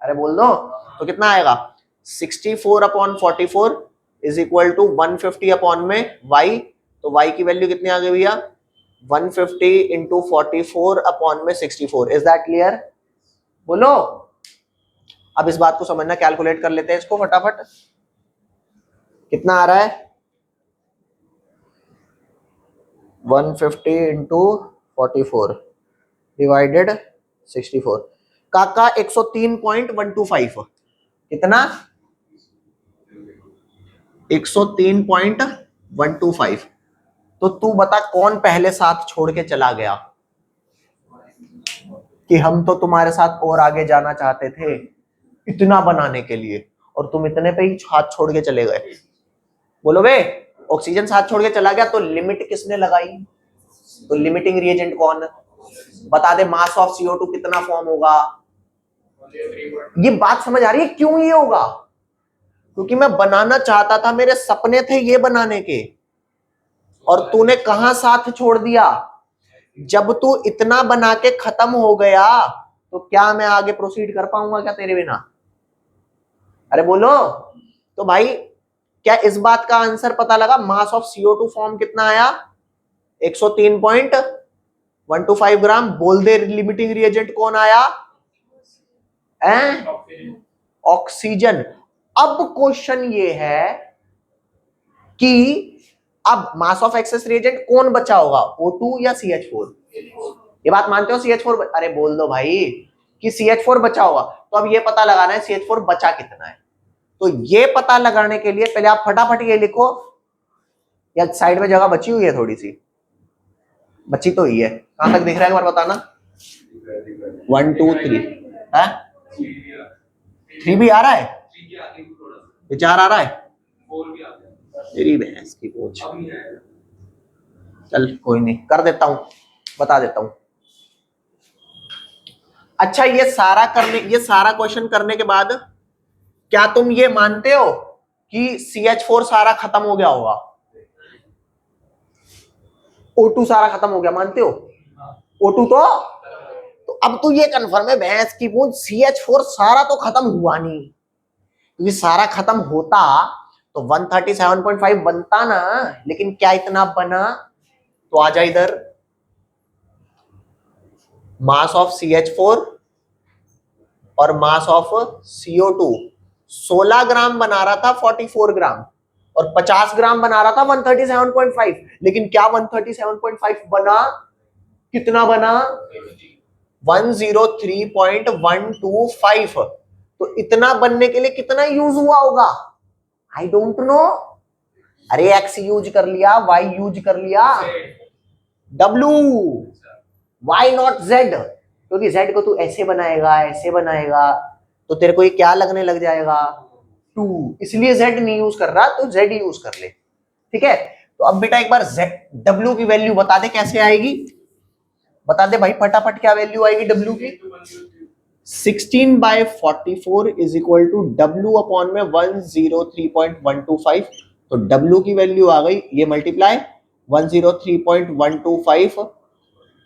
Speaker 1: अरे बोल दो तो कितना आएगा 64 upon 44 is equal to 150 upon में y, तो y की वैल्यू कितनी आ गई भैया 150 इंटू 44 अपॉन में 64। इज दैट क्लियर, बोलो। अब इस बात को समझना, कैलकुलेट कर लेते हैं इसको फटाफट, कितना आ रहा है 150 इंटू 44 डिवाइडेड 64, काका 103.125, कितना 103.125। तो तू बता कौन पहले साथ छोड़ के चला गया कि हम तो तुम्हारे साथ और आगे जाना चाहते थे इतना बनाने के लिए, और तुम इतने पे ही हाथ छोड़ के चले गए, बोलो बे। ऑक्सीजन साथ छोड़ के चला गया तो लिमिट किसने लगाई, तो लिमिटिंग रिएजेंट कौन, बता दे मास ऑफ CO2 कितना फॉर्म होगा। ये बात समझ आ रही है क्यों ये होगा, क्योंकि मैं बनाना चाहता था, मेरे सपने थे ये बनाने के, और तूने कहां साथ छोड़ दिया। जब तू इतना बना के खत्म हो गया तो क्या मैं आगे प्रोसीड कर पाऊंगा क्या तेरे बिना, अरे बोलो। तो भाई क्या इस बात का आंसर पता लगा, मास ऑफ CO2 फॉर्म कितना आया 103.125 ग्राम, बोल दे लिमिटिंग रिएजेंट कौन आया, ऑक्सीजन। अब क्वेश्चन ये है कि अब मास ऑफ एक्सेस रिएजेंट कौन बचा होगा, O2 या CH4, ये बात मानते हो CH4, अरे बोल दो भाई कि CH4 बचा होगा। तो अब ये पता लगाना है CH4 बचा कितना है, तो ये पता लगाने के लिए पहले आप फटाफट ये लिखो, या साइड में जगह बची हुई है थोड़ी सी, बची तो ही है, कहां तक दिख रहा है एक बार बताना, 1 2 3 है, 3 भी आ रहा है, विचार आ रहा है, तेरी भैंस की पूछ, चल कोई नहीं कर देता हूं, बता देता हूं। अच्छा ये सारा क्वेश्चन करने के बाद क्या तुम ये मानते हो कि CH4 सारा खत्म हो गया होगा, O2 सारा खत्म हो गया, मानते हो O2 तो अब तो ये कंफर्म है भैंस की पूछ CH4 सारा तो खत्म हुआ नहीं, क्योंकि सारा खत्म होता तो 137.5 बनता ना, लेकिन क्या इतना बना, तो आजा इधर, मास ऑफ CH4 और मास ऑफ CO2 16 ग्राम बना रहा था 44 ग्राम, और 50 ग्राम बना रहा था 137.5, लेकिन क्या 137.5 बना, कितना बना 103.125। तो इतना बनने के लिए कितना यूज हुआ होगा, आई डोंट नो, अरे x यूज कर लिया, y यूज कर लिया, w, y नॉट z, क्योंकि z को तू ऐसे बनाएगा तो तेरे को ये क्या लगने लग जाएगा 2, इसलिए z नहीं यूज कर रहा तो z यूज कर ले, ठीक है। तो अब बेटा एक बार w की वैल्यू बता दे कैसे आएगी, बता दे भाई फटाफट क्या वैल्यू आएगी w की, 16/44 is equal to w upon में 103.125, तो w की वैल्यू आ गई, ये मल्टीप्लाई 103.125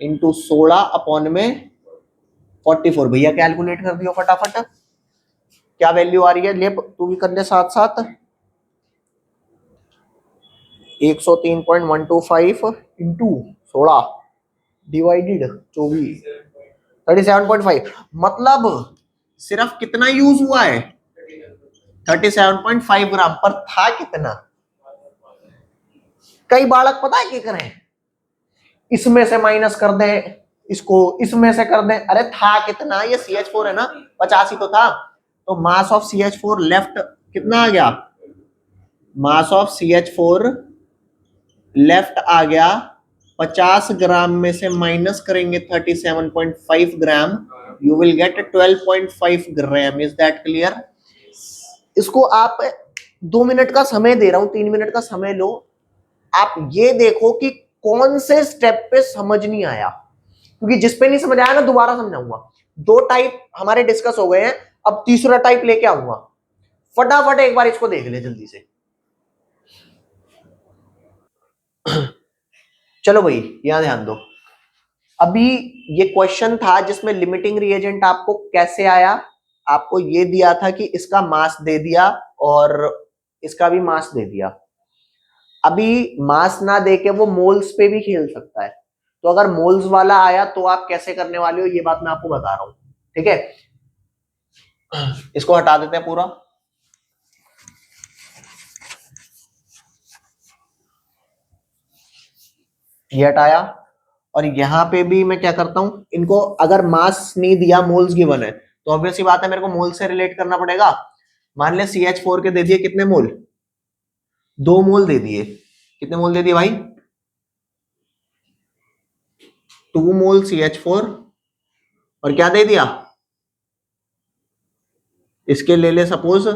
Speaker 1: इंटू 16 अपॉन में 44। भैया कैलकुलेट कर दियो फटाफट, क्या वैल्यू आ रही है, ले तू भी कर ले साथ साथ। 103.125 इंटू 16 डिवाइडेड 24, 37.5। मतलब सिर्फ कितना यूज हुआ है, 37.5 ग्राम, पर था कितना। कई बालक पता है क्या करें, इसमें से माइनस कर दें, इसको इसमें से कर दें, अरे था कितना, ये CH4 है ना, 50 ही तो था। तो मास ऑफ CH4 लेफ्ट कितना आ गया, मास ऑफ CH4 लेफ्ट आ गया 50 ग्राम में से माइनस करेंगे 37.5 gram, you will get 12.5 gram. Is that clear. इसको आप 2 मिनट का समय दे रहा हूं, 3 मिनट का समय लो, आप ये देखो कि कौन से स्टेप पे समझ नहीं आया, क्योंकि जिस पे नहीं समझ आया ना दोबारा समझाऊंगा। 2 टाइप हमारे डिस्कस हो गए हैं, अब तीसरा टाइप लेके आऊंगा। फटाफट एक बार इसको देख ले जल्दी से। चलो भाई यहां ध्यान दो। अभी ये क्वेश्चन था जिसमें लिमिटिंग रिएजेंट आपको कैसे आया, आपको ये दिया था कि इसका मास दे दिया और इसका भी मास दे दिया। अभी मास ना देके वो मोल्स पे भी खेल सकता है, तो अगर मोल्स वाला आया तो आप कैसे करने वाले हो, ये बात मैं आपको बता रहा हूं, ठीक है। इसको हटा देते हैं पूरा। ये हटाया, और यहां पे भी मैं क्या करता हूं, इनको अगर मास नहीं दिया, मोल्स गिवन है, तो ऑब्वियसली बात है मेरे को मोल से रिलेट करना पड़ेगा। मान ले CH4 के दे दिए कितने मोल, 2 मोल दे दिए। कितने मोल दे दिए भाई, 2 मोल CH4, और क्या दे दिया, इसके ले ले सपोज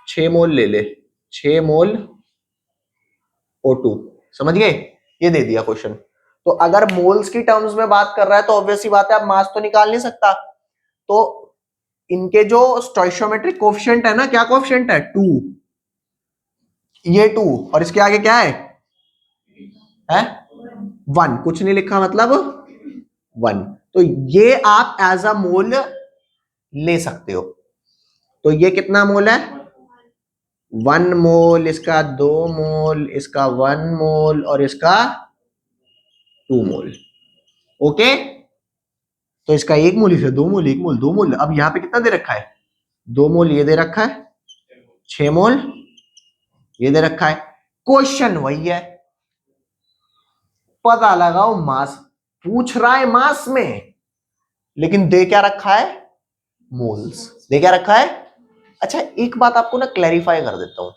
Speaker 1: 6 मोल ले ले, 6 मोल O2। समझ गए, ये दे दिया क्वेश्चन। तो अगर मोल्स की टर्म्स में बात कर रहा है तो ऑब्वियसली बात है, आप मास तो निकाल नहीं सकता, तो इनके जो स्टोइशियोमेट्रिक कोफिशिएंट है ना, क्या कोफिशिएंट है, 2, ये 2, और इसके आगे क्या है 1, कुछ नहीं लिखा मतलब 1। तो ये आप एज अ मोल ले सकते हो। तो ये कितना मोल है, 1 मोल, इसका 2 मोल, इसका 1 मोल, और इसका 2 मोल। ओके, तो इसका 1 मोल, इसे 2 मोल, 1 मोल, 2 मोल। अब यहां पे कितना दे रखा है, 2 मोल ये दे रखा है, 6 मोल ये दे रखा है। क्वेश्चन वही है, पता लगाओ मास, पूछ रहा है मास में, लेकिन दे क्या रखा है, मोल्स दे क्या रखा है। अच्छा एक बात आपको ना क्लैरिफाई कर देता हूं।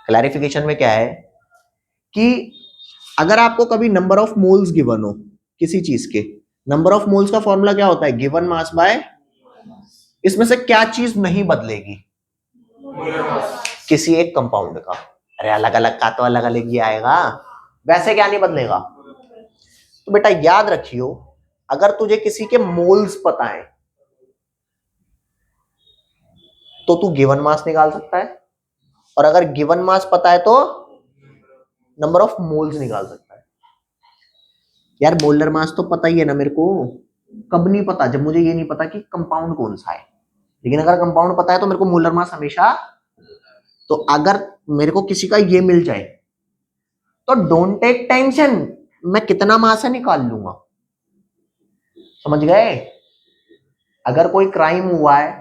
Speaker 1: क्लैरिफिकेशन में क्या है कि अगर आपको कभी नंबर ऑफ मोल्स गिवन हो किसी चीज के, नंबर ऑफ मोल्स का फॉर्मूला क्या होता है, गिवन मास बाय, इसमें से क्या चीज नहीं बदलेगी, किसी एक कंपाउंड का। अरे अलग अलग का तो अलग अलग ही आएगा, वैसे क्या नहीं बदलेगा। तो बेटा याद रखियो, अगर तुझे किसी के मोल्स पता है तो तू गिवन मास निकाल सकता है, और अगर गिवन मास पता है तो नंबर ऑफ मोल्स निकाल सकता है। यार मोलर मास तो पता ही है ना मेरे को, कब नहीं पता, जब मुझे ये नहीं पता कि कंपाउंड कौन सा है। लेकिन अगर कंपाउंड पता है तो मेरे को मोलर मास हमेशा। तो अगर मेरे को किसी का ये मिल जाए तो डोंट टेक टेंशन, मैं कितना मास है निकाल लूंगा। समझ गए, अगर कोई क्राइम हुआ है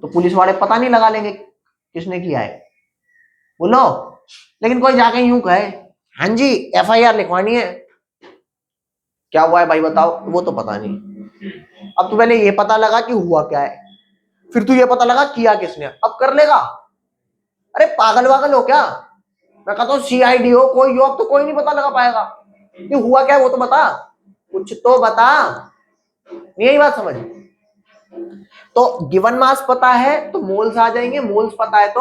Speaker 1: तो पुलिस वाले पता नहीं लगा लेंगे किसने किया है, बोलो। लेकिन कोई जाके यूं कहे हाँ जी FIR लिखवानी है, क्या हुआ है भाई बताओ, वो तो पता नहीं। अब तो पहले ये पता लगा कि हुआ क्या है, फिर तू ये पता लगा किया किसने, अब कर लेगा। अरे पागल वागल हो क्या, मैं कहता हूँ CID हो कोई हो, अब तो कोई नहीं पता लगा पाएगा कि हुआ क्या है, वो तो बता, कुछ तो बता। नहीं यही बात समझ। तो गिवन मास पता है तो मोल्स आ जाएंगे, मोल्स पता है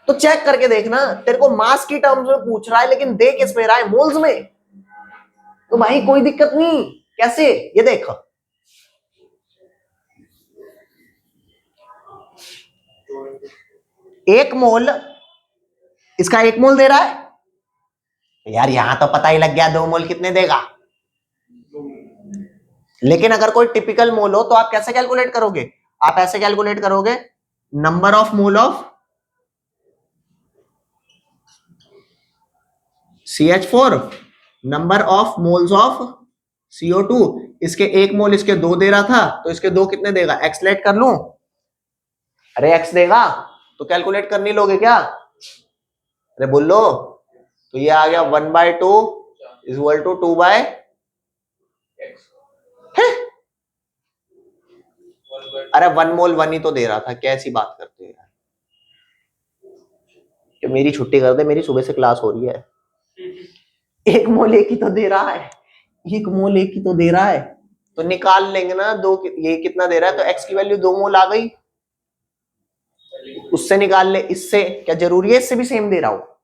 Speaker 1: तो चेक करके देखना, तेरे को मास की टर्म्स में पूछ रहा है लेकिन दे किस में रहा है, मोल्स में, तो भाई कोई दिक्कत नहीं। कैसे, ये देख, एक मोल, इसका 1 मोल दे रहा है, यार यहां तो पता ही लग गया 2 मोल कितने देगा, लेकिन अगर कोई टिपिकल मोल हो तो आप कैसे कैलकुलेट करोगे, आप ऐसे कैलकुलेट करोगे, number of mole of CH4 number of moles of CO2, इसके 1 मोल इसके 2 दे रहा था तो इसके 2 कितने देगा, एक्सलेट कर लूं, अरे x देगा तो कैलकुलेट करनी लोगे क्या, अरे बोल लो, तो ये आ गया 1/2 इज इक्वल टू 2/, अरे 1 मोल 1 ही तो दे रहा था, कैसी बात करते हो यार, कि मेरी छुट्टी कर दे, मेरी सुबह से क्लास हो रही है, 1 मोल 1 ही तो दे रहा है, 1 मोल 1 ही तो दे रहा है, तो निकाल लेंगे ना, दो ये कितना दे रहा है, तो x की वैल्यू 2 मोल आ गई, उससे निकाल ले, इससे क्या जरूरी है इससे भी सेम दे रहा हो,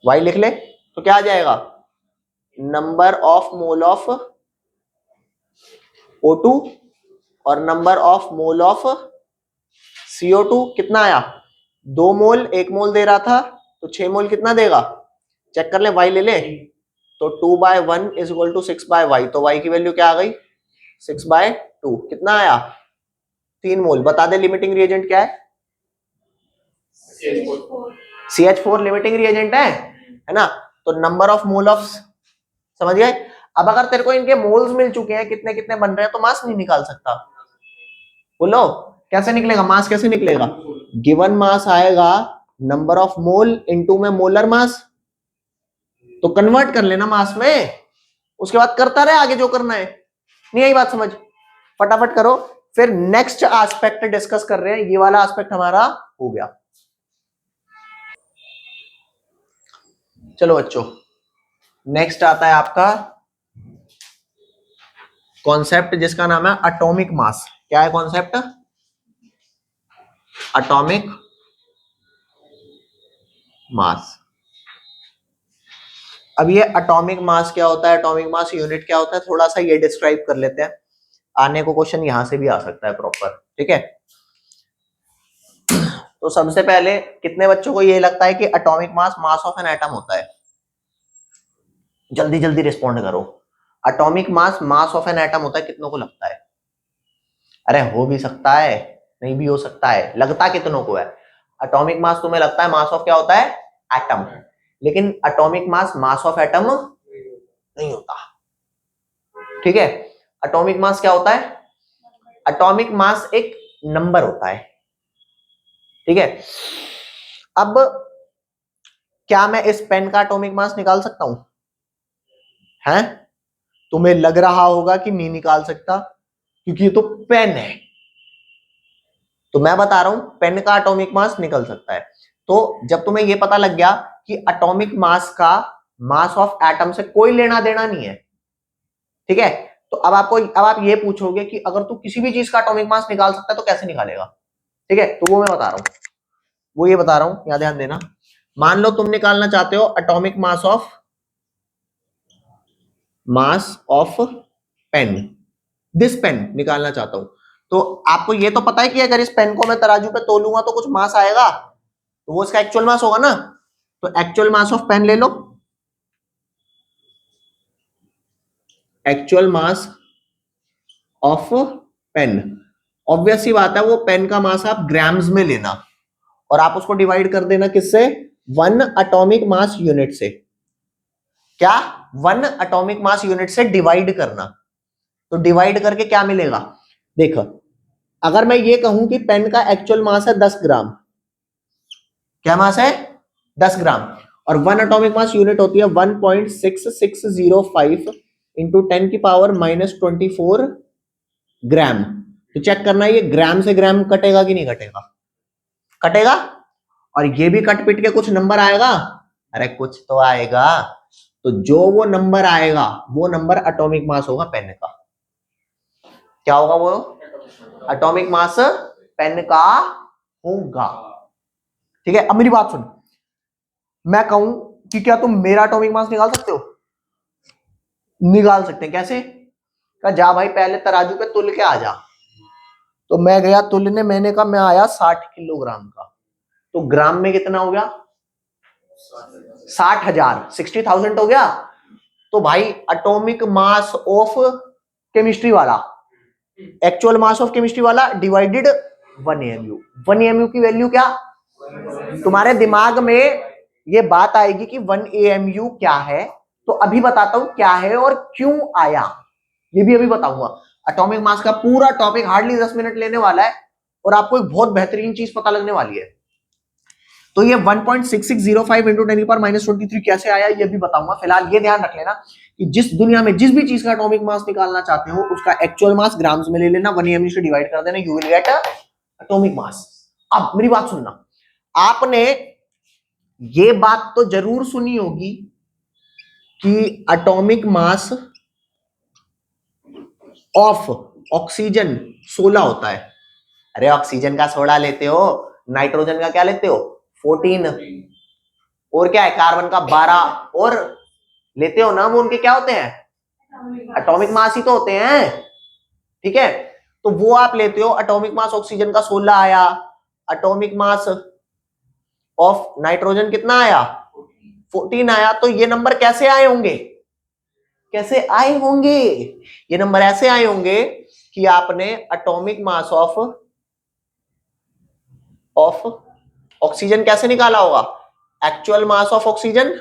Speaker 1: y लिख ले, तो क्या आ जाएगा, number of mole of O2 और number of mole of CO2 कितना आया, 2 मोल 1 मोल दे रहा था तो 6 मोल कितना देगा, चेक कर ले, y ले ले, तो 2/1 इज इक्वल टू 6/y, तो y की वैल्यू क्या आ गई 6/2, कितना आया 3 मोल, बता दे लिमिटिंग रिएजेंट क्या है, CH4 लिमिटिंग रिएजेंट है ना, तो नंबर ऑफ मोल ऑफ, समझ गए, अब अगर तेरे को इनके मोल्स मिल चुके हैं कितने कितने बन रहे हैं तो मास नहीं निकाल सकता, बोलो कैसे निकलेगा, मास कैसे निकलेगा, गिवन मास आएगा नंबर ऑफ मोल इनटू में मोलर मास, तो कन्वर्ट कर लेना मास में, उसके बाद करता रहे आगे जो करना है, नहीं आई बात समझ, फटाफट करो, फिर नेक्स्ट एस्पेक्ट डिस्कस कर रहे हैं, ये वाला एस्पेक्ट हमारा हो गया, चलो बच्चों नेक्स्ट आता है आपका कॉन्सेप्ट जिसका नाम है एटॉमिक मास, क्या है कॉन्सेप्ट, एटॉमिक मास, अब ये एटॉमिक मास क्या होता है, एटॉमिक मास यूनिट क्या होता है, थोड़ा सा ये डिस्क्राइब कर लेते हैं, आने को क्वेश्चन यहां से भी आ सकता है प्रॉपर, ठीक है, तो सबसे पहले कितने बच्चों को ये लगता है कि atomic mass of an atom होता है, जल्दी जल्दी रिस्पॉन्ड करो, atomic mass of an atom होता है, कितनों को लगता है, अरे हो भी सकता है नहीं भी हो सकता है, लगता कितनों को है, एटॉमिक मास तुम्हें लगता है मास ऑफ क्या होता है एटम, लेकिन एटॉमिक मास ऑफ एटम नहीं होता, ठीक है, एटॉमिक मास क्या होता है, एटॉमिक मास एक नंबर होता है, ठीक है, अब क्या मैं इस पेन का एटॉमिक मास निकाल सकता हूं, हैं, तुम्हें लग रहा होगा कि नहीं निकाल सकता क्योंकि ये तो पेन है, तो मैं बता रहा हूं पेन का एटॉमिक मास निकल सकता है, तो जब तुम्हें यह पता लग गया कि एटॉमिक मास का मास ऑफ एटम से कोई लेना देना नहीं है, ठीक है, तो अब आप ये पूछोगे कि अगर तू किसी भी चीज का एटॉमिक मास निकाल सकता है तो कैसे निकालेगा, ठीक है, तो वो मैं बता रहा हूं, वो ये बता रहा हूं, यहां ध्यान देना, मान लो तुम निकालना चाहते हो atomic mass of pen, this pen निकालना चाहता हूं, तो आपको ये तो पता है कि अगर इस पेन को मैं तराजू पे तोलूंगा तो कुछ मास आएगा, तो वो इसका एक्चुअल मास होगा ना, तो एक्चुअल मास ऑफ पेन ले लो, actual mass of pen, obvious सी बात है वो पेन का मास आप ग्राम्स में लेना और आप उसको डिवाइड कर देना किससे, 1 एटॉमिक मास यूनिट से, क्या 1 एटॉमिक मास यूनिट से डिवाइड करना, तो डिवाइड करके क्या मिलेगा, देखो अगर मैं ये कहूं कि पेन का एक्चुअल मास है 10 ग्राम, क्या मास है 10 ग्राम, और 1 एटॉमिक मास यूनिट होती है 1.6605 इंटू 10 की पावर -24 ग्राम, तो चेक करना ये ग्राम से ग्राम कटेगा कि नहीं कटेगा, कटेगा, और ये भी कट पिट के कुछ नंबर आएगा, अरे कुछ तो आएगा, तो जो वो नंबर आएगा वो नंबर एटॉमिक मास होगा पेन का, क्या होगा वो एटॉमिक मास पेन का होगा, ठीक है, अब मेरी बात सुन, मैं कहूं कि क्या तुम मेरा एटॉमिक मास निकाल सकते हो, निकाल सकते हैं, कैसे, कहा जा भाई पहले तराजू पे तुल के आ जा, तो मैं गया तुलने, मैंने कहा मैं आया 60 किलोग्राम का, तो ग्राम में कितना हो गया 60,000, 60,000 हो गया। तो भाई एटॉमिक मास ऑफ केमिस्ट्री वाला, एक्चुअल मास ऑफ केमिस्ट्री वाला डिवाइडेड 1 AMU। 1 AMU की वैल्यू क्या, तुम्हारे दिमाग में ये बात आएगी कि 1 AMU क्या है, तो अभी बताता हूं क्या है और क्यों आया, ये भी अभी बताऊंगा। एटॉमिक मास का पूरा टॉपिक हार्डली 10 मिनट लेने वाला है और आपको एक बहुत बेहतरीन चीज पता लगने वाली है। तो ये 1.6605 इंटू 10⁻⁻23 कैसे आया ये भी बताऊंगा। फिलहाल ये ध्यान रख लेना कि जिस दुनिया में जिस भी चीज का एटॉमिक मास निकालना चाहते हो उसका एक्चुअल मास ग्राम्स में ले लेना, 1 AMU से डिवाइड कर देना, you will gate atomic mass. अब मेरी बात सुनना, आपने ये बात तो जरूर सुनी होगी कि एटॉमिक मास ऑफ ऑक्सीजन 16 होता है। अरे ऑक्सीजन का 16 लेते हो, नाइट्रोजन का क्या लेते हो 14, और क्या है कार्बन का 12 और लेते हो ना, वो उनके क्या होते हैं एटॉमिक मास ही तो होते हैं। ठीक है, तो वो आप लेते हो, एटॉमिक मास ऑक्सीजन का 16 आया, एटॉमिक मास ऑफ नाइट्रोजन कितना आया 14 आया। तो ये नंबर कैसे आए होंगे, कैसे आए होंगे, ये नंबर ऐसे आए होंगे कि आपने एटॉमिक मास ऑफ ऑक्सीजन कैसे निकाला होगा, actual mass of oxygen,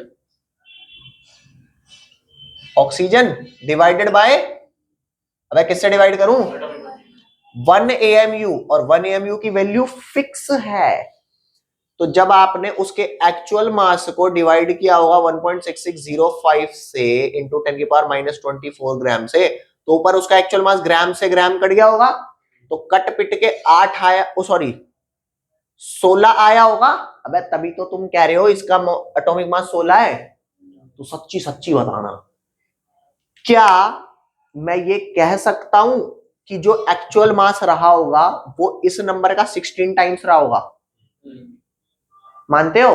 Speaker 1: oxygen divided by, अब किससे डिवाइड करूं 1 AMU, और 1 AMU की वैल्यू फिक्स है। तो जब आपने उसके एक्चुअल मास को डिवाइड किया होगा 1.6605 से इंटू 10⁻⁻24 ग्राम से, तो ऊपर उसका एक्चुअल मास ग्राम से ग्राम कट गया होगा, तो कट पिट के 8 आया, सॉरी 16 आया होगा। अबे तभी तो तुम कह रहे हो इसका एटॉमिक मास 16 है। तो सच्ची सच्ची बताना, क्या मैं ये कह सकता हूं कि जो एक्चुअल मास रहा होगा वो इस नंबर का 16 टाइम्स रहा होगा, मानते हो?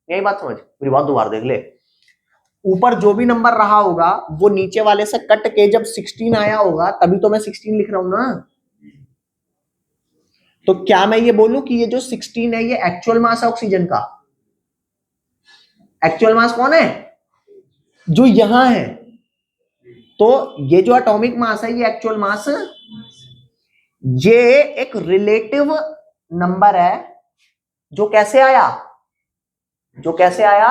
Speaker 1: यही बात समझ, मेरी बात दोबारा देख ले, ऊपर जो भी नंबर रहा होगा वो नीचे वाले से कट के जब 16 आया होगा, तभी तो मैं 16 लिख रहा हूं ना। तो क्या मैं ये बोलूं कि ये जो 16 है ये एक्चुअल मास है ऑक्सीजन का? एक्चुअल मास कौन है, जो यहां है। तो ये जो एटॉमिक मास है ये एक्चुअल मास, ये एक रिलेटिव नंबर है जो कैसे आया, जो कैसे आया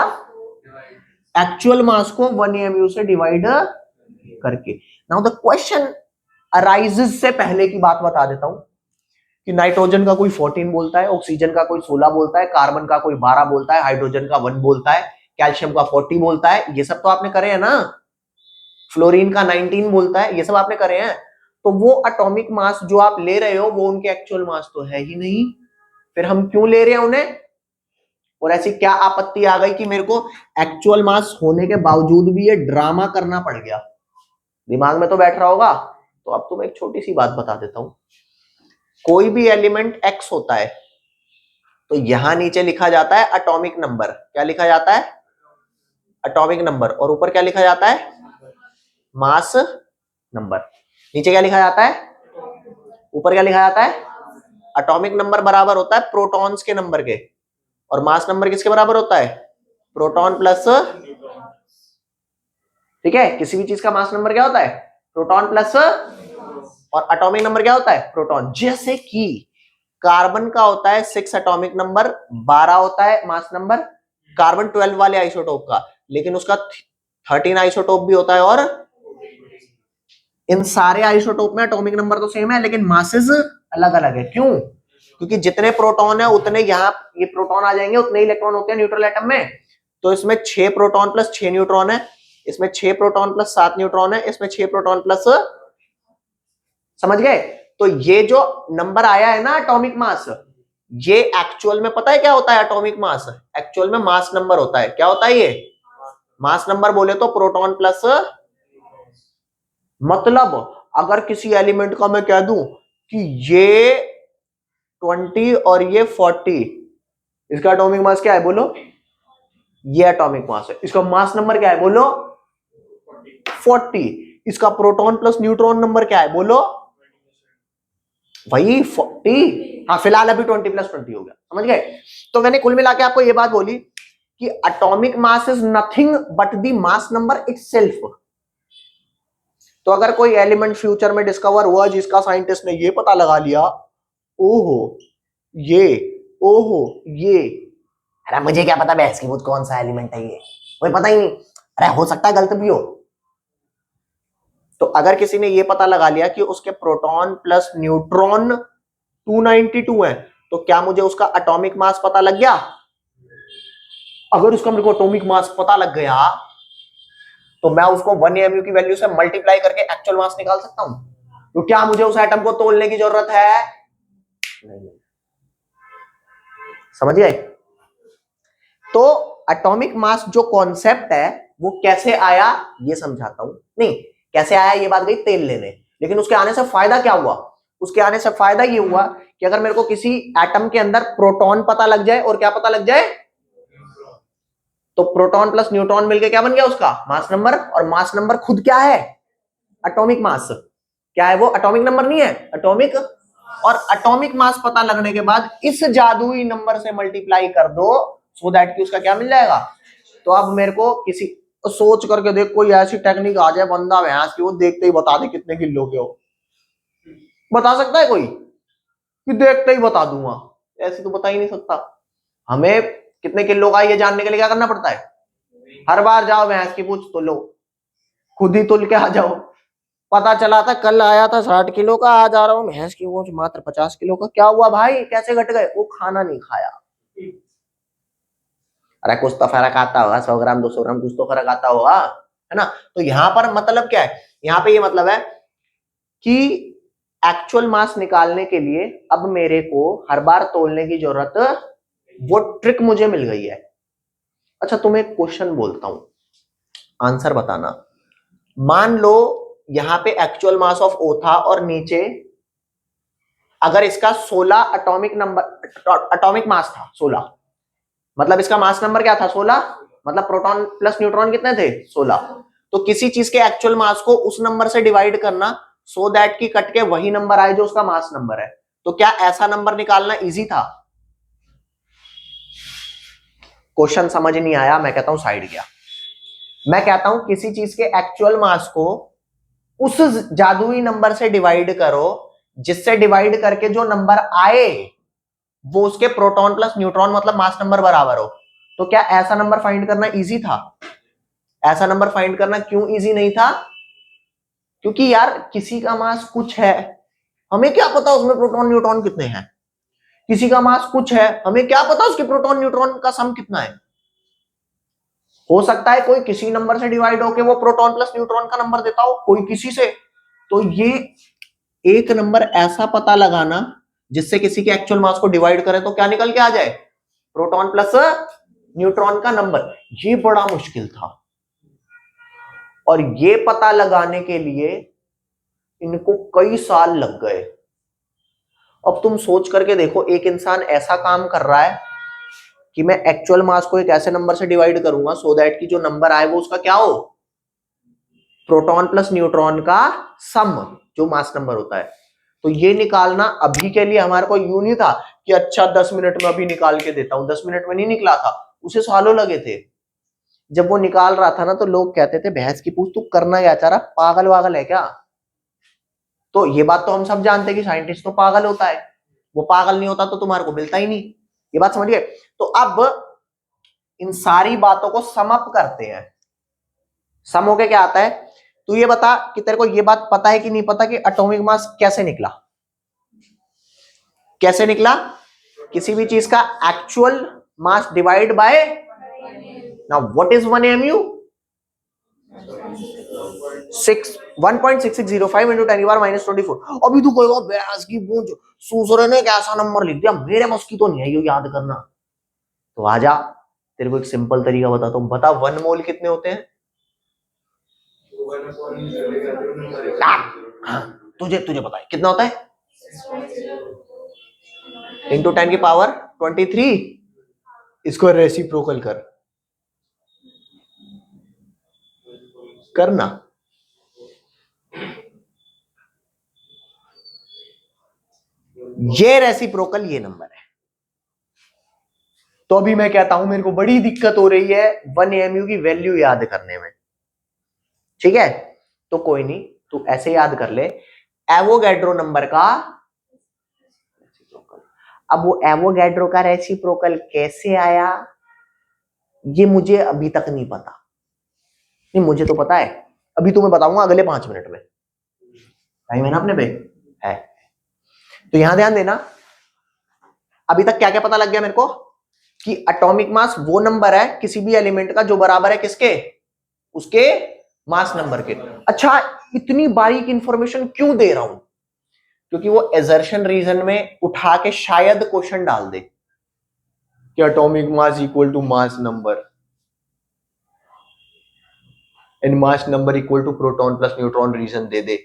Speaker 1: एक्चुअल मास को 1 AMU से डिवाइड करके। नाउ द क्वेश्चन अराइजेस से पहले की बात बता देता हूं कि नाइट्रोजन का कोई 14 बोलता है, ऑक्सीजन का कोई 16 बोलता है, कार्बन का कोई 12 बोलता है, हाइड्रोजन का 1 बोलता है, कैल्शियम का 40 बोलता है, ये सब तो आपने करे हैं ना, फ्लोरीन का 19 बोलता है, ये सब आपने करे हैं। तो वो एटॉमिक मास जो आप ले रहे हो वो उनके एक्चुअल मास तो है ही नहीं, फिर हम क्यों ले रहे हैं उन्हें? और ऐसी क्या आपत्ति आ गई कि मेरे को एक्चुअल मास होने के बावजूद भी ये ड्रामा करना पड़ गया? दिमाग में तो बैठ रहा होगा। तो अब तो मैं एक छोटी सी बात बता देता हूं, कोई भी एलिमेंट एक्स होता है तो यहां नीचे लिखा जाता है एटॉमिक नंबर, क्या लिखा जाता है एटॉमिक नंबर, और ऊपर क्या लिखा जाता है मास नंबर। नीचे क्या लिखा जाता है, ऊपर क्या लिखा जाता है एटॉमिक नंबर बराबर होता है प्रोटॉन्स के नंबर के, और मास नंबर किसके बराबर होता है प्रोटॉन प्लस, ठीक है, किसी भी चीज का मास नंबर क्या होता है प्रोटॉन प्लस, और एटॉमिक नंबर क्या होता है प्रोटॉन। जैसे कि कार्बन का होता है 6 एटॉमिक नंबर, 12 होता है मास नंबर, कार्बन 12 वाले आइसोटोप का, लेकिन उसका 13 आइसोटोप भी होता है, और इन सारे आइसोटोप में एटॉमिक नंबर तो सेम है लेकिन मासेस अलग अलग है। क्यों? क्योंकि जितने प्रोटॉन है उतने यहाँ ये प्रोटॉन आ जाएंगे, उतने इलेक्ट्रॉन होते हैं न्यूट्रल एटम में। तो इसमें 6 प्रोटॉन प्लस 6 न्यूट्रॉन है, इसमें 6 प्रोटॉन प्लस 7 न्यूट्रॉन है, इसमें 6 प्रोटॉन प्लस, समझ गए? तो ये जो नंबर आया है ना एटॉमिक मास, ये एक्चुअल में पता है क्या होता है एटॉमिक मास? एक्चुअल में मास नंबर होता है। क्या होता है ये? मास नंबर बोले तो प्रोटॉन प्लस, मतलब अगर किसी एलिमेंट का मैं कह दूं कि ये 20 और ये 40, इसका एटॉमिक मास क्या है बोलो? ये एटॉमिक मास है। इसका मास नंबर क्या है बोलो? 40। इसका प्रोटॉन प्लस न्यूट्रॉन नंबर क्या है बोलो? वही 40। हाँ फिलहाल अभी 20 प्लस 20 हो गया, समझ गए? तो मैंने कुल मिला के आपको ये बात बोली कि atomic mass is nothing but the mass number itself. तो अगर कोई एलिमेंट फ्यूचर में डिस्कवर हुआ जिसका साइंटिस्ट ने ये पता लगा लिया, ओहो ये, ओहो ये, अरे मुझे क्या पता भैंस की दूध कौन सा एलिमेंट है, ये कोई पता ही नहीं, अरे हो सकता है गलत भी हो। तो अगर किसी ने ये पता लगा लिया कि उसके प्रोटॉन प्लस न्यूट्रॉन 292 है, तो क्या मुझे उसका एटॉमिक मास पता लग गया? अगर उसका मेरे को एटॉमिक मास पता लग गया तो मैं उसको 1 AMU की वैल्यू से मल्टीप्लाई करके एक्चुअल मास निकाल सकता हूं। तो क्या मुझे उस एटम को तोलने की जरूरत है? नहीं। समझ गए? तो एटॉमिक मास जो कॉन्सेप्ट है वो कैसे आया ये समझाता हूं। नहीं, कैसे आया ये बात गई तेल लेने, लेकिन उसके आने से फायदा क्या हुआ? उसके आने से फायदा ये हुआ कि अगर मेरे को किसी एटम के अंदर प्रोटॉन पता लग जाए और क्या पता लग जाए, तो प्रोटॉन प्लस न्यूट्रॉन मिलके क्या बन गया उसका मास नंबर। और मास नंबर खुद क्या है? Atomic mass. क्या है वो? एटॉमिक नंबर नहीं है, एटॉमिक। और एटॉमिक मास पता लगने के बाद इस जादुई नंबर से मल्टीप्लाई कर दो, सो दैट कि उसका क्या मिल जाएगा। तो अब मेरे को किसी, सोच करके देख, कोई ऐसी टेक्निक आ जाए बंदा भैंस की वो देखते ही बता दे कितने किलो के हो। बता सकता है कोई कि देखते ही बता दूंगा? ऐसे तो बता ही नहीं सकता। हमें कितने किलो का ये जानने के लिए क्या करना पड़ता है? हर बार जाओ भैंस की पूछ तो लो, खुद ही तुल के आ जाओ। पता चला था कल आया था 60 किलो का, आज आ रहा हूँ भैंस की वो मात्र 50 किलो का। क्या हुआ भाई, कैसे घट गए? वो खाना नहीं खाया। अरे कुछ तो फर्क आता होगा, 100 ग्राम 200 ग्राम कुछ तो फर्क आता होगा, है ना। तो यहां पर मतलब क्या है? यहाँ पे ये मतलब है कि एक्चुअल मास निकालने के लिए अब मेरे को हर बार तोलने की जरूरत, वो ट्रिक मुझे मिल गई है। अच्छा तुम्हें एक क्वेश्चन बोलता हूं, आंसर बताना। मान लो यहां पे एक्चुअल मास ऑफ ओ था और नीचे अगर इसका 16 एटॉमिक नंबर, एटॉमिक मास था 16, मतलब इसका मास नंबर क्या था 16, मतलब प्रोटॉन प्लस न्यूट्रॉन कितने थे 16। तो किसी चीज के एक्चुअल मास को उस नंबर से डिवाइड करना, सो दैट की कट के वही नंबर आए जो उसका मास नंबर है। तो क्या ऐसा नंबर निकालना इजी था? क्वेश्चन समझ नहीं आया, मैं कहता हूं साइड गया। मैं कहता हूं किसी चीज के एक्चुअल मास को उस जादुई नंबर से डिवाइड करो जिससे डिवाइड करके जो नंबर आए वो उसके प्रोटॉन प्लस न्यूट्रॉन मतलब मास नंबर बराबर हो। तो क्या ऐसा नंबर फाइंड करना इजी था? ऐसा नंबर फाइंड करना क्यों इजी नहीं था? क्योंकि यार किसी का मास कुछ है, हमें क्या पता उसमें प्रोटॉन न्यूट्रॉन कितने हैं। किसी का मास कुछ है, हमें क्या पता उसके प्रोटॉन न्यूट्रॉन का सम कितना है। हो सकता है कोई किसी नंबर से डिवाइड होके वो प्रोटॉन प्लस न्यूट्रॉन का नंबर देता हो, कोई किसी से। तो ये एक नंबर ऐसा पता लगाना जिससे किसी के एक्चुअल मास को डिवाइड करें तो क्या निकल के आ जाए, प्रोटॉन प्लस न्यूट्रॉन का नंबर। ये बड़ा मुश्किल था और ये पता लगाने के लिए इनको कई साल लग गए। अब तुम सोच करके देखो, एक इंसान ऐसा काम कर रहा है कि मैं एक्चुअल मास को एक ऐसे नंबर से डिवाइड करूंगा सो दैट कि जो नंबर आए वो उसका क्या हो, प्रोटॉन प्लस न्यूट्रॉन का सम, जो मास नंबर होता है। तो ये निकालना अभी के लिए हमारे को यूं नहीं था कि अच्छा 10 मिनट में अभी निकाल के देता हूं। 10 मिनट में नहीं निकला था, उसे सालों लगे थे। जब वो निकाल रहा था ना तो लोग कहते थे भैंस की पूछ तू करना क्या चाह रहा, पागल वागल है क्या। तो ये बात तो हम सब जानते हैं कि साइंटिस्ट तो पागल होता है, वो पागल नहीं होता तो तुम्हारे को मिलता ही नहीं। ये बात समझिए। तो अब इन सारी बातों को सम अप करते हैं। सम होके क्या आता है, तू ये बता कि तेरे को ये बात पता है कि नहीं पता कि एटॉमिक मास कैसे निकला। कैसे निकला? किसी भी चीज का actual mass divide by, now what is 1 AMU? 1.6605 into 10⁻⁻24। अभी तू कहेगा भैंस की पूंछ, सूसरे ने एक ऐसा नंबर लिख दिया, मेरे बस की तो नहीं है ये याद करना। तो आजा तेरे को एक सिंपल तरीका बताता हूं। बता 1 मोल कितने होते हैं? तुझे तुझे पता है कितना होता है? इंटू 10⁻23। इसको रेसिप्रोकल करना। ये रेसिप्रोकल ये नंबर है। तो अभी मैं कहता हूं मेरे को बड़ी दिक्कत हो रही है 1 AMU की वैल्यू याद करने में, ठीक है? तो कोई नहीं, तू ऐसे याद कर ले एवोगैड्रो नंबर का। अब वो एवोगैड्रो का रेसिप्रोकल कैसे आया ये मुझे अभी तक नहीं पता। नहीं, मुझे तो पता है, अभी तुम्हें बताऊंगा अगले 5 मिनट में। टाइम है ना अपने पे? है। तो यहां ध्यान देना, अभी तक क्या क्या पता लग गया मेरे को कि एटॉमिक मास वो नंबर है किसी भी एलिमेंट का जो बराबर है किसके, उसके मास नंबर के। अच्छा, इतनी बारीक इंफॉर्मेशन क्यों दे रहा हूं? क्योंकि वो एजर्शन रीजन में उठा के शायद क्वेश्चन डाल दे कि atomic mass equal to mass number and mass number equal to proton plus neutron reason दे दे।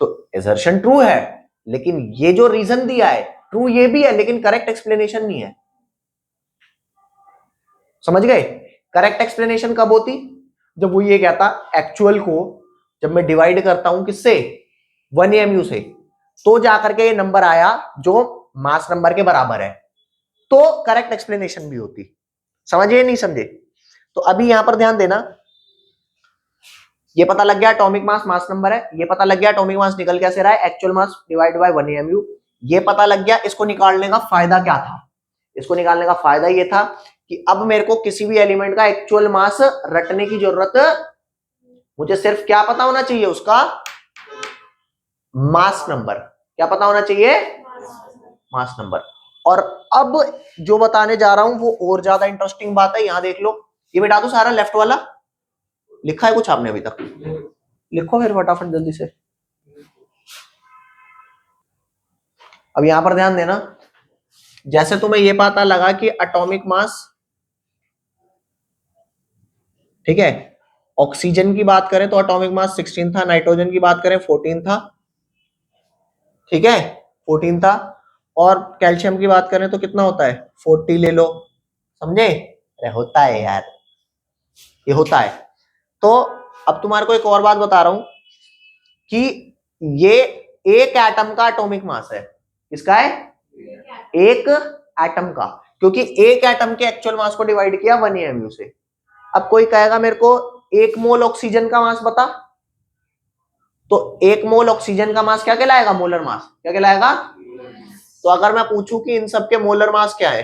Speaker 1: तो एजर्शन ट्रू है, लेकिन ये जो रीजन दिया है ट्रू ये भी है, लेकिन करेक्ट एक्सप्लेनेशन नहीं है। समझ गए? करेक्ट एक्सप्लेनेशन कब होती? जब वो ये कहता एक्चुअल को जब मैं डिवाइड करता हूं किससे, 1 AMU से, तो जाकर के ये नंबर आया जो मास नंबर के बराबर है, तो करेक्ट एक्सप्लेनेशन भी होती। समझे नहीं समझे? तो अभी यहां पर ध्यान देना, ये पता लग गया एटॉमिक मास मास नंबर है, ये पता लग गया एटॉमिक मास निकल कैसे रहा है, actual mass divide by 1 AMU, ये पता लग गया। इसको निकालने का फायदा क्या था? इसको निकालने का फायदा ये था कि अब मेरे को किसी भी एलिमेंट का एक्चुअल मास रटने की जरूरत, मुझे सिर्फ क्या पता होना चाहिए, उसका मास नंबर। क्या पता होना चाहिए? Mass number. और अब जो बताने जा रहा हूं वो और ज्यादा इंटरेस्टिंग बात है, यहां देख लो, ये मिटा दो सारा लेफ्ट वाला, लिखा है कुछ आपने अभी तक? लिखो फिर फटाफट जल्दी से। अब यहां पर ध्यान देना, जैसे तुम्हें ये पता लगा कि एटॉमिक मास, ठीक है, ऑक्सीजन की बात करें तो एटॉमिक मास 16 था, नाइट्रोजन की बात करें 14 था, ठीक है, 14 था, और कैल्शियम की बात करें तो कितना होता है, 40 ले लो। समझे? अरे होता है यार, ये होता है। तो अब तुम्हारे को एक और बात बता रहा हूं कि ये एक एटम का एटॉमिक मास है। किसका है? एक एटम का, क्योंकि एक एटम के एक्चुअल मास को डिवाइड किया 1 AMU से। अब कोई कहेगा मेरे को 1 मोल ऑक्सीजन का मास बता, तो 1 मोल ऑक्सीजन का मास क्या कहलाएगा? Molar mass. क्या कहलाएगा? तो अगर मैं पूछूं कि इन सब के मोलर मास क्या है,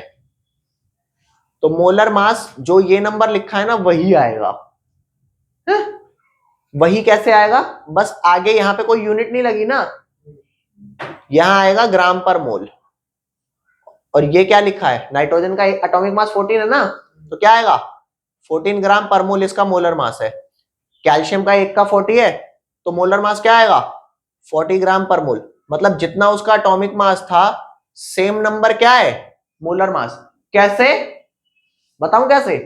Speaker 1: तो मोलर मास जो ये नंबर लिखा है ना वही आएगा। है? वही कैसे आएगा? बस आगे यहां पे कोई यूनिट नहीं लगी ना, यहां आएगा ग्राम पर मोल। और ये क्या लिखा है, नाइट्रोजन का एटॉमिक मास 14 है ना, तो क्या आएगा? 14 ग्राम पर मोल इसका मोलर मास है। कैल्शियम का 1 का 40 है, तो मोलर मास क्या आएगा? 40 ग्राम पर मोल। मतलब जितना उसका एटॉमिक मास था सेम नंबर क्या है? Molar mass. कैसे बताऊं? कैसे?